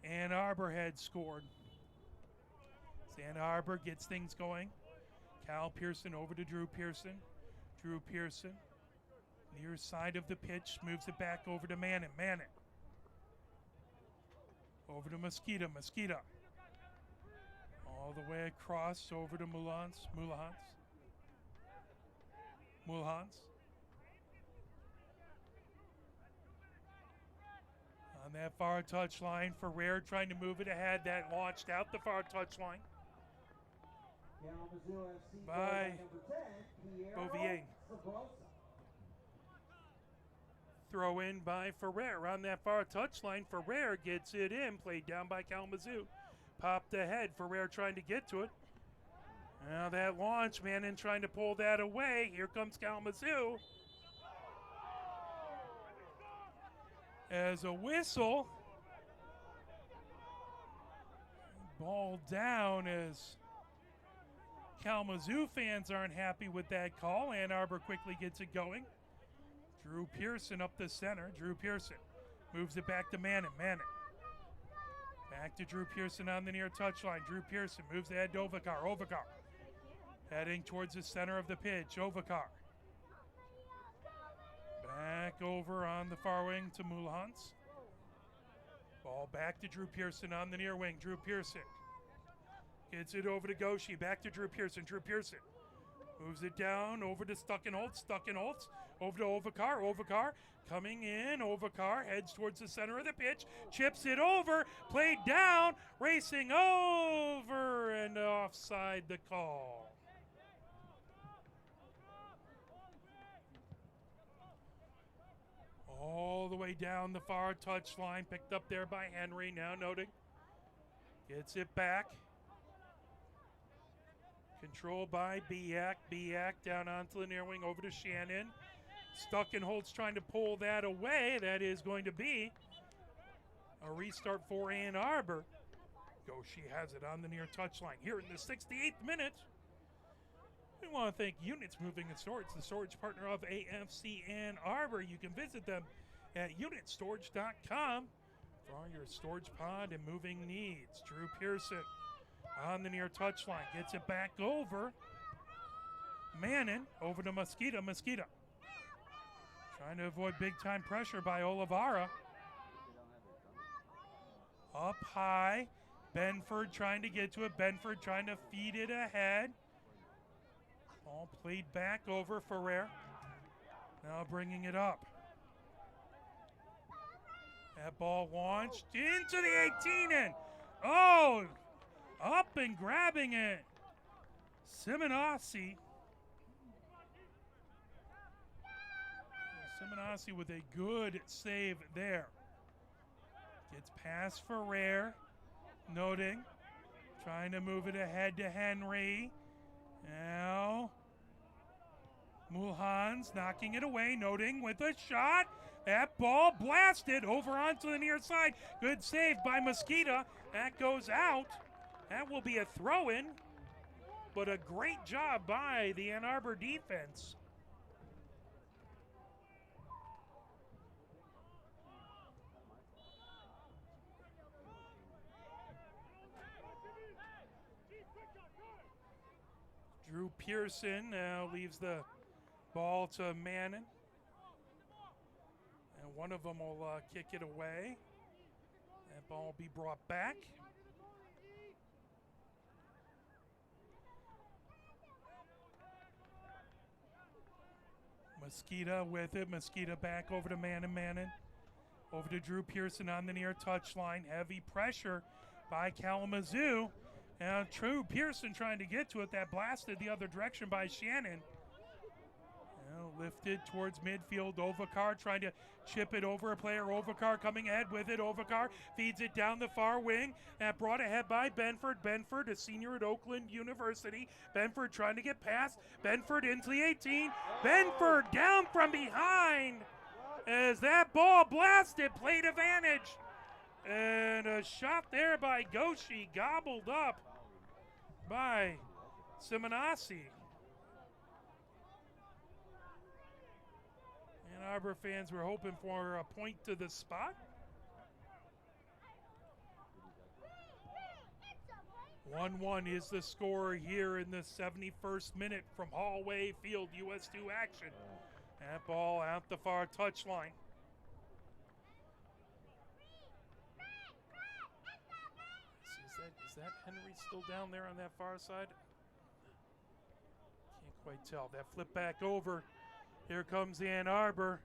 Ann Arbor had scored. As Ann Arbor gets things going. Cal Pearson over to Drew Pearson. Drew Pearson, near side of the pitch, moves it back over to Manning. Over to Mosquito. All the way across over to Mulhans. On that far touchline, Ferrer trying to move it ahead. That launched out the far touchline by Bouvier. Throw in by Ferrer on that far touchline. Ferrer gets it in, played down by Kalamazoo. Popped ahead, Ferrer trying to get to it. Now that launch, Manning trying to pull that away. Here comes Kalamazoo. As a whistle. Ball down as Kalamazoo fans aren't happy with that call. Ann Arbor quickly gets it going. Drew Pearson up the center. Drew Pearson moves it back to Manning. Manning. Back to Drew Pearson on the near touchline. Drew Pearson moves ahead to Ovakar. Ovakar heading towards the center of the pitch. Ovakar. Back over on the far wing to Mulhans. Ball back to Drew Pearson on the near wing. Drew Pearson gets it over to Goshi. Back to Drew Pearson. Drew Pearson moves it down over to Stuckenholtz. Stuckenholtz over to Ovakar. Ovakar coming in. Ovakar heads towards the center of the pitch. Chips it over. Played down. Racing over and offside the call. All the way down the far touchline. Picked up there by Henry. Now noting. Gets it back. Controlled by Biak. Biak down onto the near wing over to Shannon. Stuckenholtz trying to pull that away. That is going to be a restart for Ann Arbor. Goshi has it on the near touchline here in the 68th minute. We want to thank Units Moving and Storage, the storage partner of AFC Ann Arbor. You can visit them at unitstorage.com for all your storage pod and moving needs. Drew Pearson on the near touchline. Gets it back over. Manning over to Mosquito. Mosquito trying to avoid big-time pressure by Olivara. Up high. Benford trying to get to it. Benford trying to feed it ahead. Ball played back over Ferrer. Now bringing it up. That ball launched into the 18 and up and grabbing it. Simonassi. Simonassi with a good save there. Gets past Ferrer. Noting. Trying to move it ahead to Henry. Now, Mulhans knocking it away, Noting with a shot. That ball blasted over onto the near side. Good save by Mosquito. That goes out. That will be a throw-in, but a great job by the Ann Arbor defense. Drew Pearson now leaves the ball to Manning. And one of them will kick it away. That ball will be brought back. Mosquito with it. Mosquito back over to Manning. Manning over to Drew Pearson on the near touchline. Heavy pressure by Kalamazoo. Now, Drew Pearson trying to get to it. That blasted the other direction by Shannon. Now lifted towards midfield. Ovakar trying to chip it over a player. Ovakar coming ahead with it. Ovakar feeds it down the far wing. That brought ahead by Benford. Benford, a senior at Oakland University. Benford trying to get past. Benford into the 18. Benford down from behind as that ball blasted. Played advantage. And a shot there by Goshi, gobbled up by Simonassi. Ann Arbor fans were hoping for a point to the spot. 1-1 is the score here in the 71st minute from Hallway Field, US2 action. That ball out the far touchline. Is that Henry still down there on that far side? Can't quite tell. That flip back over. Here comes Ann Arbor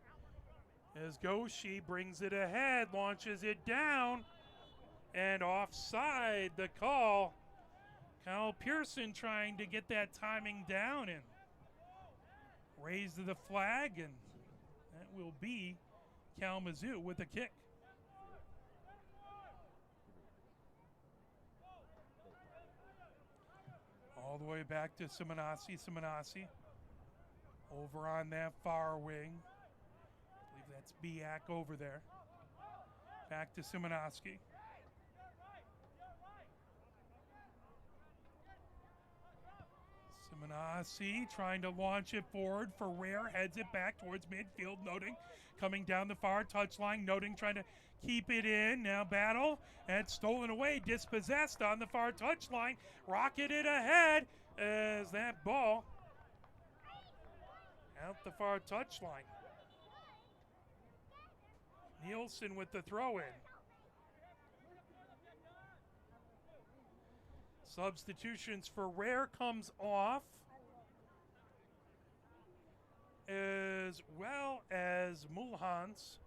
as Goshi brings it ahead, launches it down, and offside the call. Kyle Pearson trying to get that timing down and raise the flag, and that will be Kalamazoo with a kick. All the way back to Simonasi. Simonasi over on that far wing. I believe that's Biak over there. Back to Simonoski. Simonasi trying to launch it forward for Rare. Heads it back towards midfield. Noting coming down the far touchline. Noting trying to keep it in. Now battle. And stolen away. Dispossessed on the far touchline. Rocketed ahead as that ball out the far touchline. Nielsen with the throw in. Substitutions for Rare comes off, as well as Mulhans.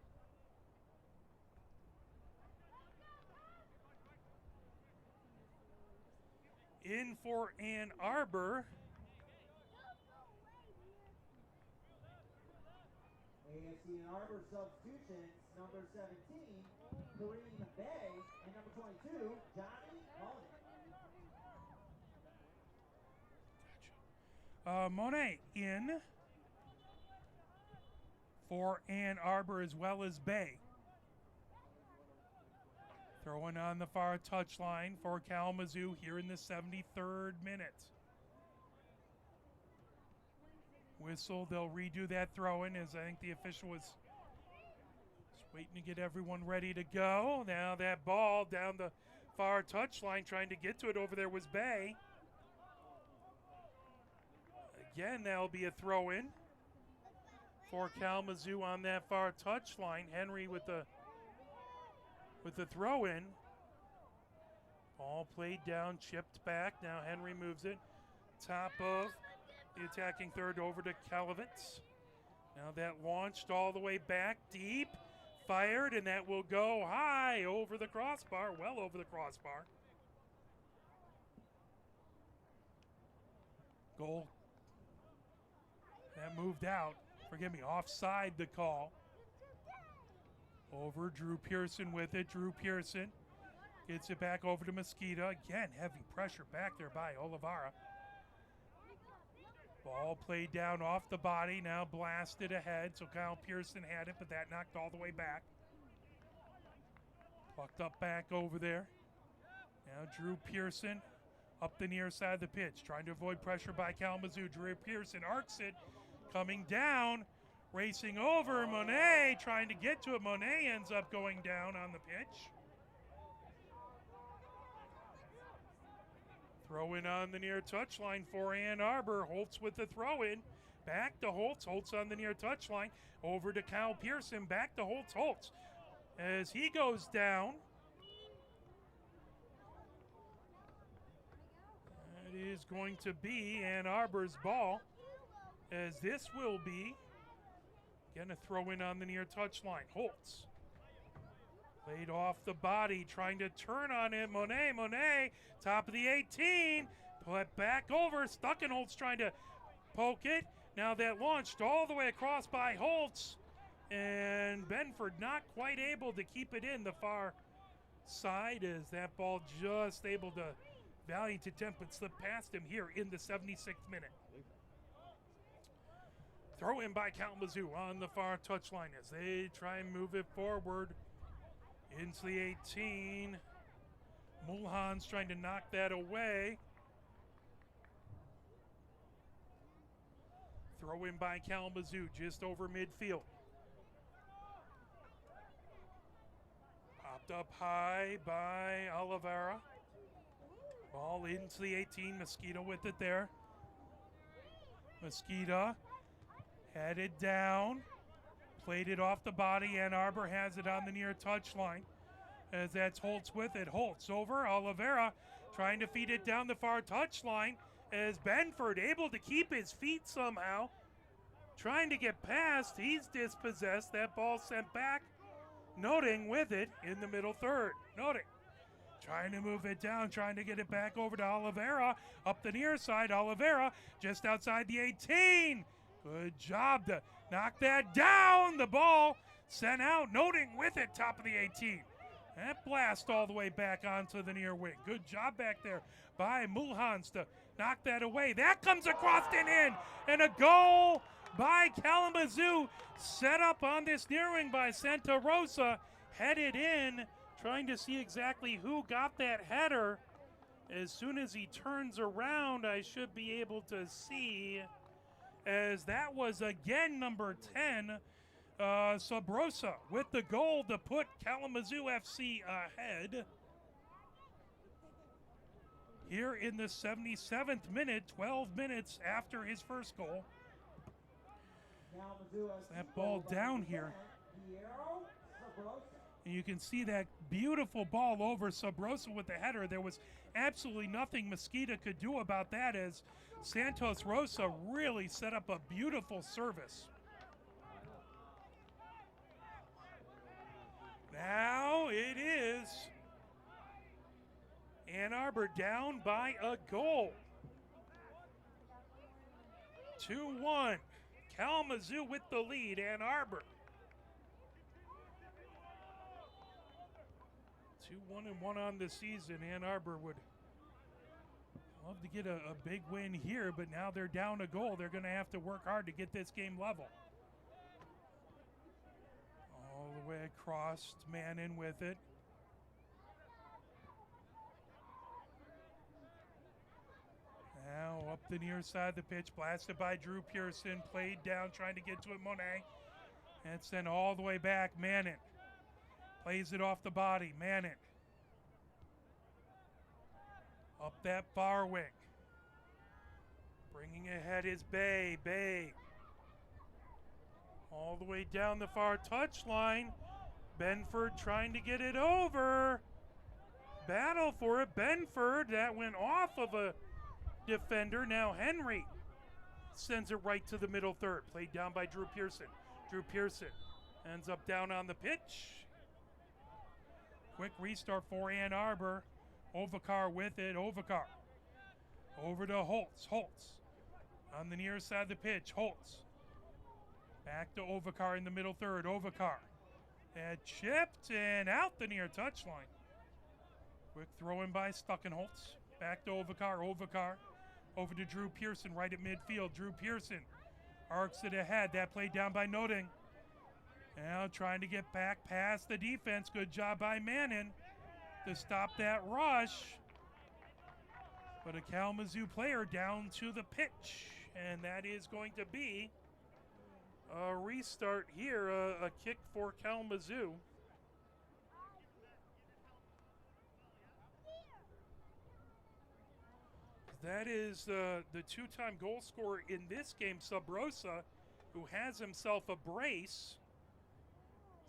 In for Ann Arbor. AFC Ann Arbor substitutions, number 17, Kareem Bay, and number 22, Johnny Mullen. Monet in for Ann Arbor as well as Bay. Throwing on the far touchline for Kalamazoo here in the 73rd minute. Whistle, they'll redo that throw-in as I think the official was just waiting to get everyone ready to go. Now that ball down the far touchline, trying to get to it over there was Bay. Again, that'll be a throw-in for Kalamazoo on that far touchline. Henry with the throw-in. Ball played down, chipped back. Now Henry moves it. Top of the attacking third over to Kalovitz. Now that launched all the way back deep. Fired, and that will go high over the crossbar. Well over the crossbar. Goal. That moved out. Forgive me, offside the call. Over, Drew Pearson with it. Drew Pearson gets it back over to Mosqueda. Again, heavy pressure back there by Oliveira. Ball played down off the body, now blasted ahead. So Kyle Pearson had it, but that knocked all the way back. Plucked up back over there. Now Drew Pearson up the near side of the pitch, trying to avoid pressure by Kalamazoo. Drew Pearson arcs it, coming down. Racing over, Monet trying to get to it. Monet ends up going down on the pitch. Throw in on the near touchline for Ann Arbor. Holtz with the throw in. Back to Holtz. Holtz on the near touchline. Over to Kyle Pearson. Back to Holtz. Holtz as he goes down. That is going to be Ann Arbor's ball, as this will be again a throw in on the near touchline. Holtz played off the body, trying to turn on it. Monet, top of the 18. Put back over. Stuckenholtz trying to poke it. Now that launched all the way across by Holtz. And Benford not quite able to keep it in the far side, as that ball just able to, valiant attempt, but slip past him here in the 76th minute. Throw in by Kalamazoo on the far touchline as they try and move it forward into the 18. Mulhans trying to knock that away. Throw in by Kalamazoo just over midfield. Popped up high by Oliveira. Ball into the 18. Mosqueda with it there. Mosqueda headed down. Played it off the body. Ann Arbor has it on the near touchline, as that's Holtz with it. Holtz over. Oliveira trying to feed it down the far touchline, as Benford able to keep his feet somehow. Trying to get past. He's dispossessed. That ball sent back. Noting with it in the middle third. Noting trying to move it down, trying to get it back over to Oliveira. Up the near side. Oliveira just outside the 18. Good job to knock that down. The ball Sent out, Noting with it, top of the 18. That blast all the way back onto the near wing. Good job back there by Mulhans to knock that away. That comes across and in, and a goal by Kalamazoo. Set up on this near wing by Santa Rosa. Headed in, trying to see exactly who got that header. As soon as he turns around, I should be able to see, as that was again number 10, Sabrosa with the goal to put Kalamazoo FC ahead. Here in the 77th minute, 12 minutes after his first goal. That ball down here. And you can see that beautiful ball over Sabrosa with the header. There was absolutely nothing Mosquita could do about that, as Santos Rosa really set up a beautiful service. Now it is Ann Arbor down by a goal. 2-1. Kalamazoo with the lead, Ann Arbor. 2-1-1 on the season. Ann Arbor would love to get a big win here, but now they're down a goal. They're going to have to work hard to get this game level. All the way across, Manning with it. Now up the near side of the pitch, blasted by Drew Pearson, played down, trying to get to it, Monet. And sent all the way back, Manning. Plays it off the body, Manning. Up that far wing. Bringing ahead is Bay, all the way down the far touchline. Benford trying to get it over. Battle for it, Benford. That went off of a defender. Now Henry sends it right to the middle third. Played down by Drew Pearson. Drew Pearson ends up down on the pitch. Quick restart for Ann Arbor. Ovakar with it, Ovakar. Over to Holtz, on the near side of the pitch, Holtz. Back to Ovakar in the middle third, Ovakar. And chipped and out the near touchline. Quick throw in by Stuckenholtz. Back to Ovakar, over to Drew Pearson right at midfield. Drew Pearson arcs it ahead. That play down by Noting. Now trying to get back past the defense. Good job by Manning to stop that rush. But a Kalamazoo player down to the pitch. And that is going to be a restart here, a kick for Kalamazoo. That is the two-time goal scorer in this game, Sabrosa, who has himself a brace.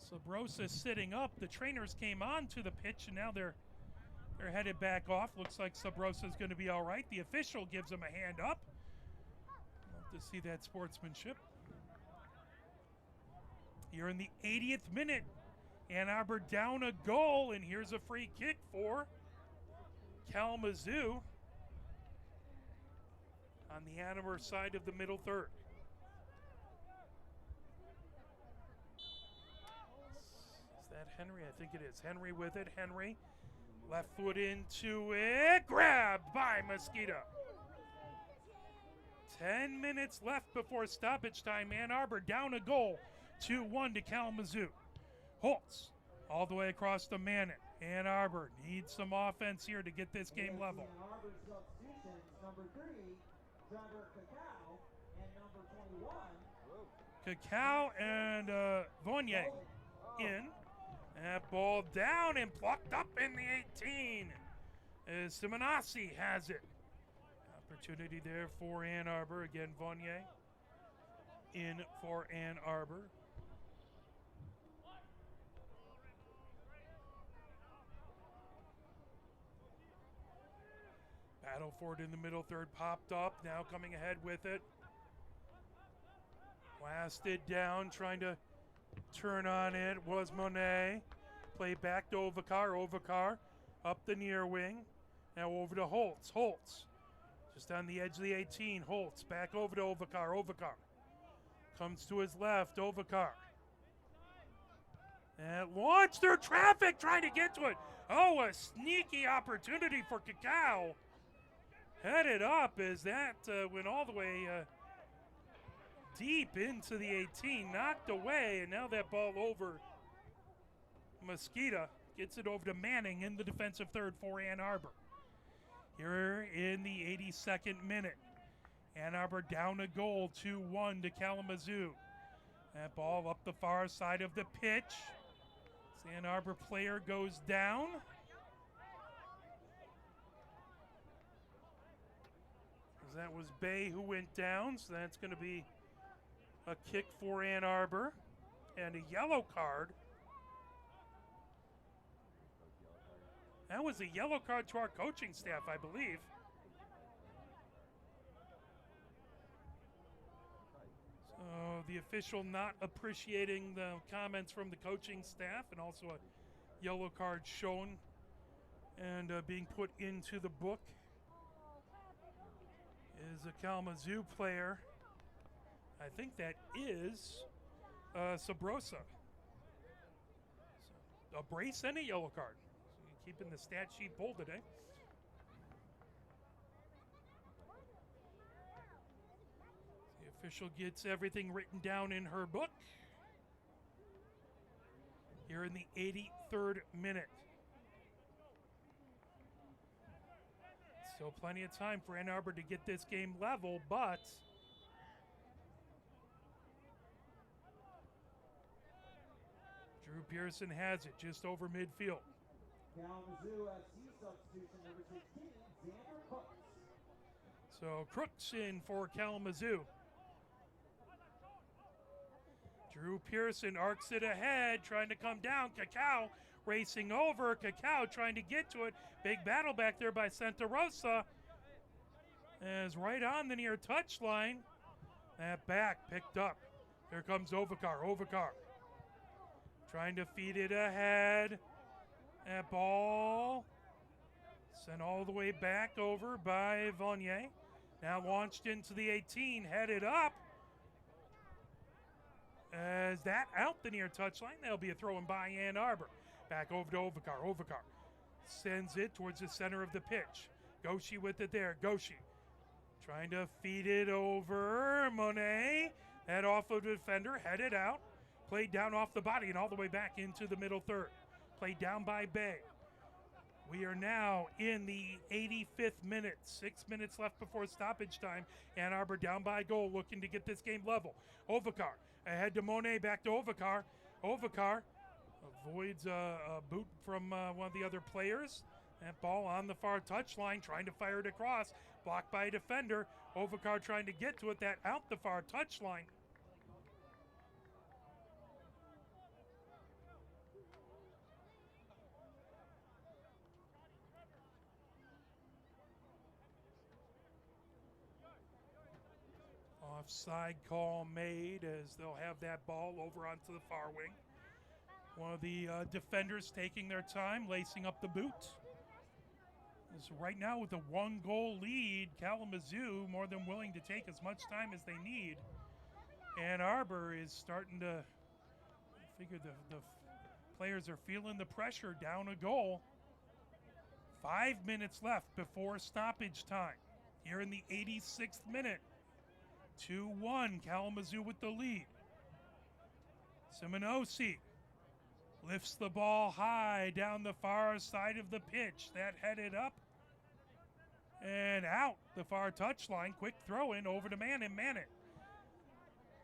Sabrosa sitting up. The trainers came on to the pitch, and now they're headed back off. Looks like Sabrosa's going to be all right. The official gives him a hand up. Love to see that sportsmanship. Here in the 80th minute, Ann Arbor down a goal, and here's a free kick for Kalamazoo on the Ann Arbor side of the middle third. Is that Henry? I think it is. Henry with it. Henry, left foot into it. Grabbed by Mosquito. 10 minutes left before stoppage time. Ann Arbor down a goal. 2-1 to Kalamazoo. Holtz all the way across to Manning. Ann Arbor needs some offense here to get this game level. Ann Arbor substitutions, number 3, Trevor Cacao, and number 21. Cacao and Vonye in. That ball down and plucked up in the 18. As Simonassi has it. Opportunity there for Ann Arbor. Again, Vonye in for Ann Arbor. Battle for it in the middle third, popped up, now coming ahead with it. Blasted down, trying to turn on it, was Monet. Play back to Ovakar, up the near wing. Now over to Holtz, just on the edge of the 18, Holtz, back over to Ovakar. Comes to his left, Ovakar. And launched through traffic, trying to get to it. Oh, a sneaky opportunity for Cacao. Headed up as that went all the way deep into the 18, knocked away, and now that ball over Mosqueda. Gets it over to Manning in the defensive third for Ann Arbor. Here in the 82nd minute. Ann Arbor down a goal, 2-1 to Kalamazoo. That ball up the far side of the pitch. This Ann Arbor player goes down. That was Bay who went down, so that's going to be a kick for Ann Arbor and a yellow card. That was a yellow card to our coaching staff, I believe. So the official not appreciating the comments from the coaching staff, and also a yellow card shown and being put into the book is a Kalamazoo player. I think that is Sabrosa. So, a brace and a yellow card. So keeping the stat sheet full today. The official gets everything written down in her book. Here in the 83rd minute. Still plenty of time for Ann Arbor to get this game level, but Drew Pearson has it just over midfield. Kalamazoo FC substitution number 16, Xander Crooks. So Crooks in for Kalamazoo. Drew Pearson arcs it ahead, trying to come down. Cacao racing over. Cacao trying to get to it. Big battle back there by Santa Rosa. As right on the near touchline. That back picked up. Here comes Ovikar. Ovikar trying to feed it ahead. That ball sent all the way back over by Vanier. Now launched into the 18, headed up. As that out the near touchline, that'll be a throw in by Ann Arbor. Back over to Ovikar. Ovikar sends it towards the center of the pitch. Goshi with it there. Goshi trying to feed it over. Monet. That off of the defender, headed out. Played down off the body and all the way back into the middle third. Played down by Bay. We are now in the 85th minute. 6 minutes left before stoppage time. Ann Arbor down by a goal, looking to get this game level. Ovikar ahead to Monet, back to Ovikar. Ovikar avoids a boot from one of the other players. That ball on the far touchline, trying to fire it across. Blocked by a defender. Ovikar trying to get to it, that out the far touchline. Offside call made as they'll have that ball over onto the far wing. One of the defenders taking their time, lacing up the boot. So right now with a 1-goal lead, Kalamazoo more than willing to take as much time as they need. Ann Arbor is starting to figure the players are feeling the pressure, down a goal. 5 minutes left before stoppage time. Here in the 86th minute. 2-1, Kalamazoo with the lead. Simonosi lifts the ball high down the far side of the pitch. That headed up and out the far touchline. Quick throw in over to Manning. Manning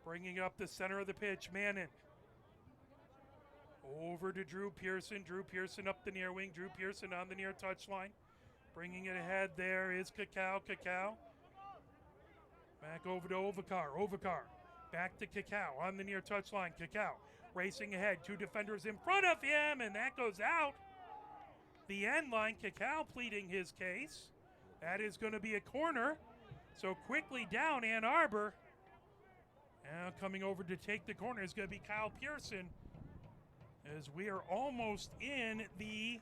bringing up the center of the pitch. Manning over to Drew Pearson. Drew Pearson up the near wing. Drew Pearson on the near touchline. Bringing it ahead there is Cacao. Cacao back over to Ovikar. Ovikar back to Cacao on the near touchline. Cacao racing ahead. 2 defenders in front of him, and that goes out. The end line, Cacao pleading his case. That is going to be a corner. So quickly down Ann Arbor. Now coming over to take the corner is going to be Kyle Pearson. As we are almost in the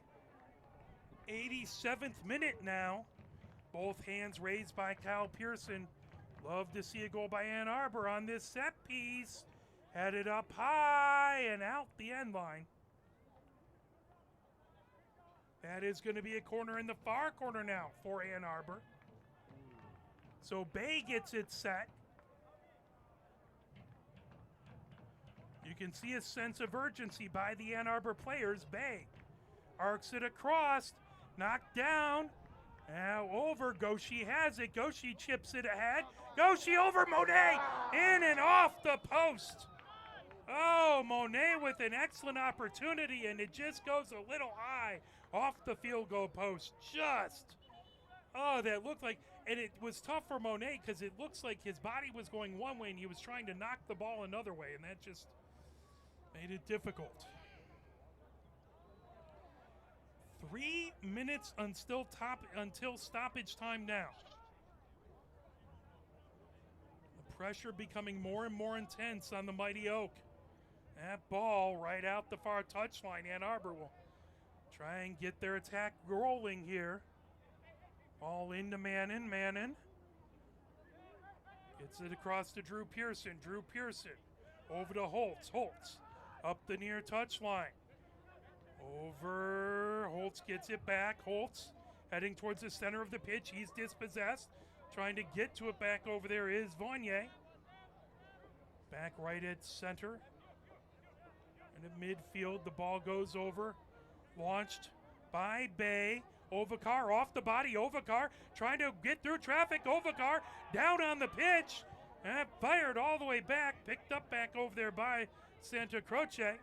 87th minute now. Both hands raised by Kyle Pearson. Love to see a goal by Ann Arbor on this set piece. Headed up high and out the end line. That is going to be a corner in the far corner now for Ann Arbor. So Bay gets it set. You can see a sense of urgency by the Ann Arbor players. Bay arcs it across, knocked down. Now over, Goshi has it. Goshi chips it ahead. Goshi over Monet, in and off the post. Oh, Monet with an excellent opportunity, and it just goes a little high off the field goal post. That looked like, and it was tough for Monet because it looks like his body was going one way and he was trying to knock the ball another way, and that just made it difficult. 3 minutes until stoppage time now. The pressure becoming more and more intense on the Mighty Oak. That ball right out the far touchline. Ann Arbor will try and get their attack rolling here. Ball into Mannon. Mannon gets it across to Drew Pearson. Drew Pearson over to Holtz. Holtz up the near touchline. Over. Holtz gets it back. Holtz heading towards the center of the pitch. He's dispossessed. Trying to get to it back over there is Vonier. Back right at center. And at midfield, the ball goes over. Launched by Bay. Ovikar off the body. Ovikar trying to get through traffic. Ovikar down on the pitch. And fired all the way back. Picked up back over there by Santa Croce.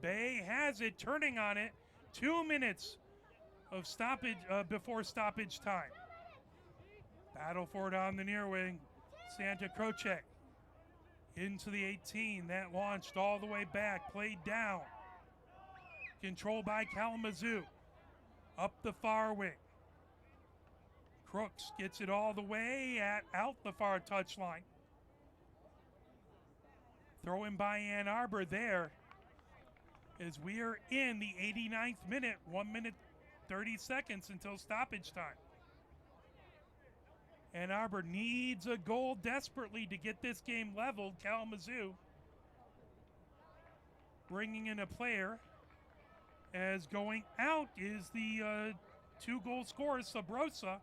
Bay has it, turning on it. 2 minutes of stoppage before stoppage time. Battle for it on the near wing. Santa Croce into the 18. That launched all the way back. Played down. Controlled by Kalamazoo. Up the far wing. Crooks gets it all the way out the far touchline. Throw in by Ann Arbor there. As we are in the 89th minute, 1 minute 30 seconds until stoppage time. Ann Arbor needs a goal desperately to get this game leveled. Kalamazoo bringing in a player, as going out is the 2-goal scorer, Sabrosa.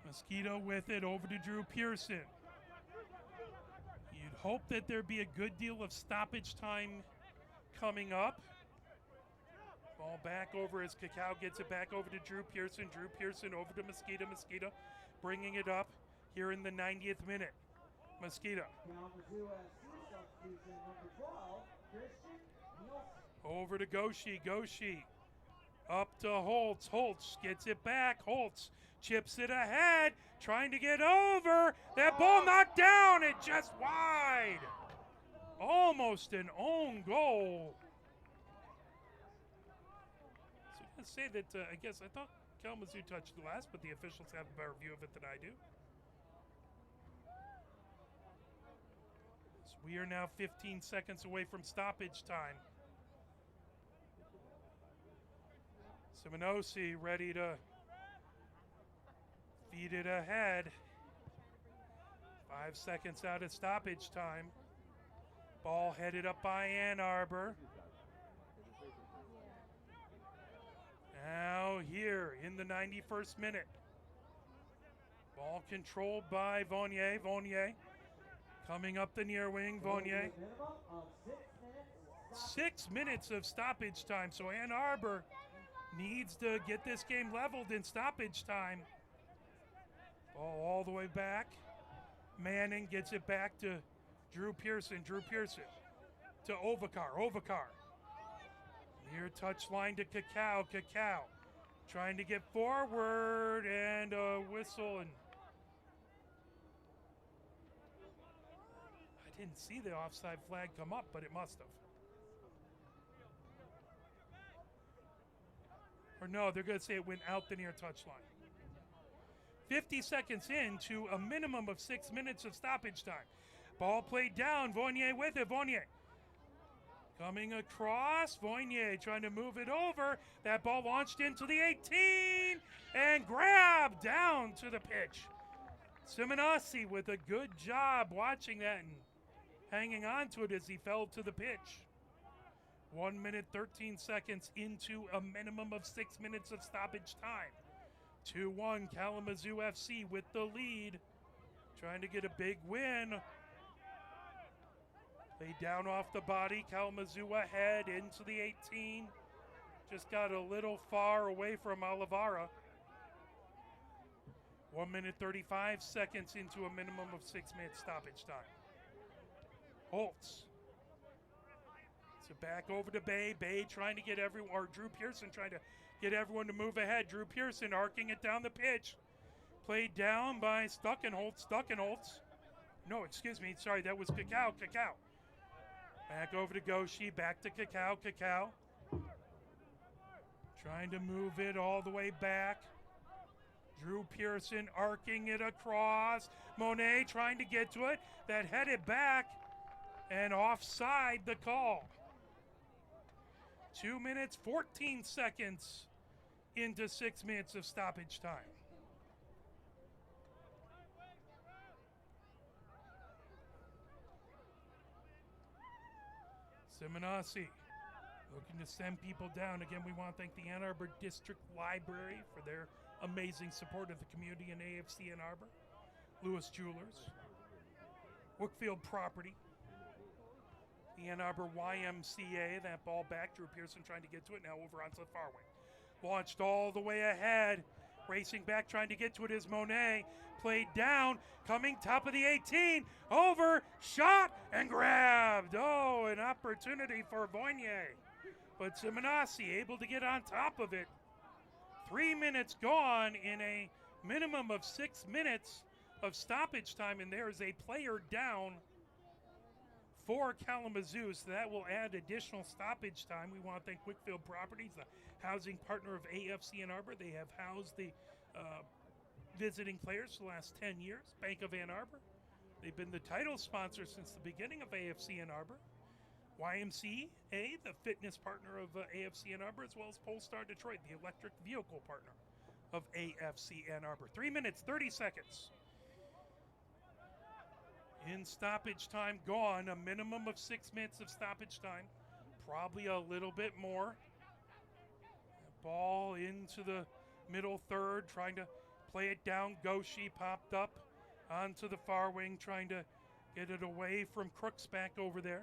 Mosquito with it over to Drew Pearson. You'd hope that there'd be a good deal of stoppage time coming up. Ball back over as Cacao gets it back over to Drew Pearson. Drew Pearson over to Mosquito. Mosquito bringing it up here in the 90th minute. Mosquito. Over to Goshi. Goshi up to Holtz. Holtz gets it back. Holtz chips it ahead, trying to get over. That ball knocked down, it just wide. Almost an own goal. So I'm going to say that, I guess, I thought Kalamazoo touched the last, but the officials have a better view of it than I do. So we are now 15 seconds away from stoppage time. Simonosi ready to feed it ahead. 5 seconds out of stoppage time. Ball headed up by Ann Arbor. Now here in the 91st minute. Ball controlled by Vonier. Vonier coming up the near wing. Vonier. 6 minutes of stoppage time. So Ann Arbor needs to get this game leveled in stoppage time. Ball all the way back. Manning gets it back to Drew Pearson. Drew Pearson to Ovikar. Ovikar. Near touchline to Cacao. Cacao trying to get forward, and a whistle. And I didn't see the offside flag come up, but it must have. Or no, they're going to say it went out the near touchline. 50 seconds into a minimum of 6 minutes of stoppage time. Ball played down. Vonier with it. Vonier coming across. Vonier trying to move it over. That ball launched into the 18 and grabbed down to the pitch. Simonassi with a good job watching that and hanging on to it as he fell to the pitch. 1 minute, 13 seconds into a minimum of 6 minutes of stoppage time. 2-1 Kalamazoo FC with the lead. Trying to get a big win. Laid down off the body. Kalamazoo ahead into the 18. Just got a little far away from Olivara. 1 minute, 35 seconds into a minimum of 6 minutes stoppage time. Holtz. So back over to Bay. Bay trying to get everyone, or Drew Pearson trying to get everyone to move ahead. Drew Pearson arcing it down the pitch. Played down by Stuckenholtz. No, excuse me. Sorry, that was Cacao. Back over to Goshi. Back to Cacao. Trying to move it all the way back. Drew Pearson arcing it across. Monet trying to get to it. That headed back. And offside the call. 2 minutes, 14 seconds into 6 minutes of stoppage time. Simonassi looking to send people down. Again, we want to thank the Ann Arbor District Library for their amazing support of the community in AFC Ann Arbor. Lewis Jewelers, Wickfield Property, the Ann Arbor YMCA, that ball back. Drew Pearson trying to get to it, now over onto the far wing. Launched all the way ahead. Racing back, trying to get to it is Monet. Played down, coming top of the 18. Over, shot, and grabbed. Oh, an opportunity for Voignier. But Simonassi able to get on top of it. 3 minutes gone in a minimum of 6 minutes of stoppage time, and there is a player down for Kalamazoo, so that will add additional stoppage time. We want to thank Wickfield Properties, the housing partner of AFC Ann Arbor. They have housed the visiting players for the last 10 years. Bank of Ann Arbor, they've been the title sponsor since the beginning of AFC Ann Arbor. YMCA, the fitness partner of AFC Ann Arbor, as well as Polestar Detroit, the electric vehicle partner of AFC Ann Arbor. 3 minutes, 30 seconds. In stoppage time gone, a minimum of 6 minutes of stoppage time, probably a little bit more. Ball into the middle third, trying to play it down. Goshi popped up onto the far wing, trying to get it away from Crooks back over there.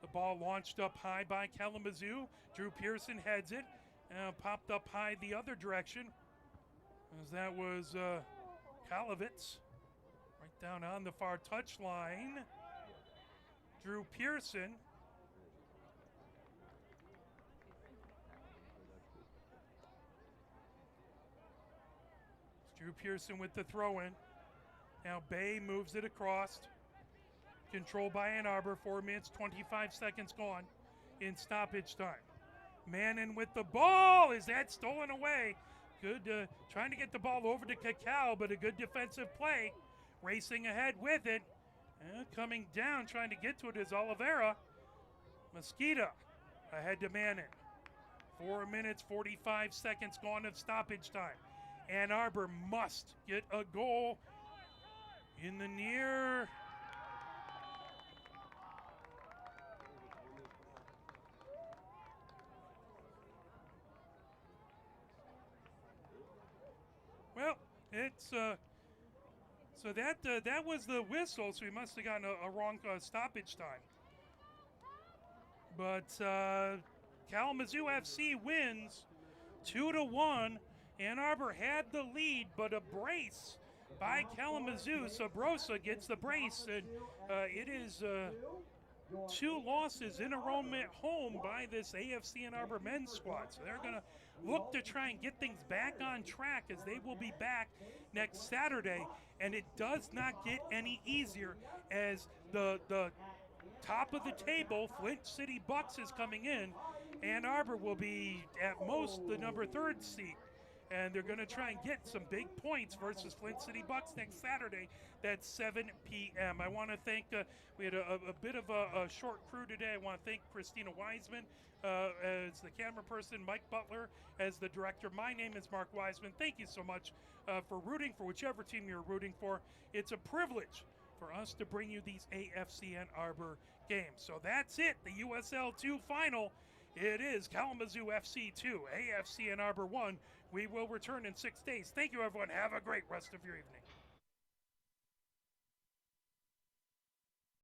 The ball launched up high by Kalamazoo. Drew Pearson heads it, popped up high the other direction, as that was Kalovitz. Right down on the far touchline. Drew Pearson. Drew Pearson with the throw-in. Now Bay moves it across. Controlled by Ann Arbor. 4 minutes, 25 seconds gone in stoppage time. Manning with the ball. Is that stolen away? Good, trying to get the ball over to Cacao, but a good defensive play. Racing ahead with it. Coming down, trying to get to it is Oliveira. Mosquito ahead to Manning. 4 minutes, 45 seconds gone of stoppage time. Ann Arbor must get a goal in the near. Well, it's so that was the whistle, so we must have gotten a wrong stoppage time. But Kalamazoo FC wins 2-1. Ann Arbor had the lead, but a brace by Kalamazoo. Sabrosa gets the brace, and it is 2 losses in a row at home by this AFC Ann Arbor men's squad. So they're going to look to try and get things back on track, as they will be back next Saturday. And it does not get any easier, as the top of the table, Flint City Bucks, is coming in. Ann Arbor will be at most the number 3rd seed. And they're going to try and get some big points versus Flint City Bucks next Saturday. That's 7 p.m. I want to thank, we had a bit of a short crew today. I want to thank Christina Wiseman as the camera person, Mike Butler as the director. My name is Mark Wiseman. Thank you so much for rooting for whichever team you're rooting for. It's a privilege for us to bring you these AFC Ann Arbor games. So that's it, the USL 2 final. It is Kalamazoo FC 2, AFC Ann Arbor 1. We will return in 6 days. Thank you, everyone. Have a great rest of your evening.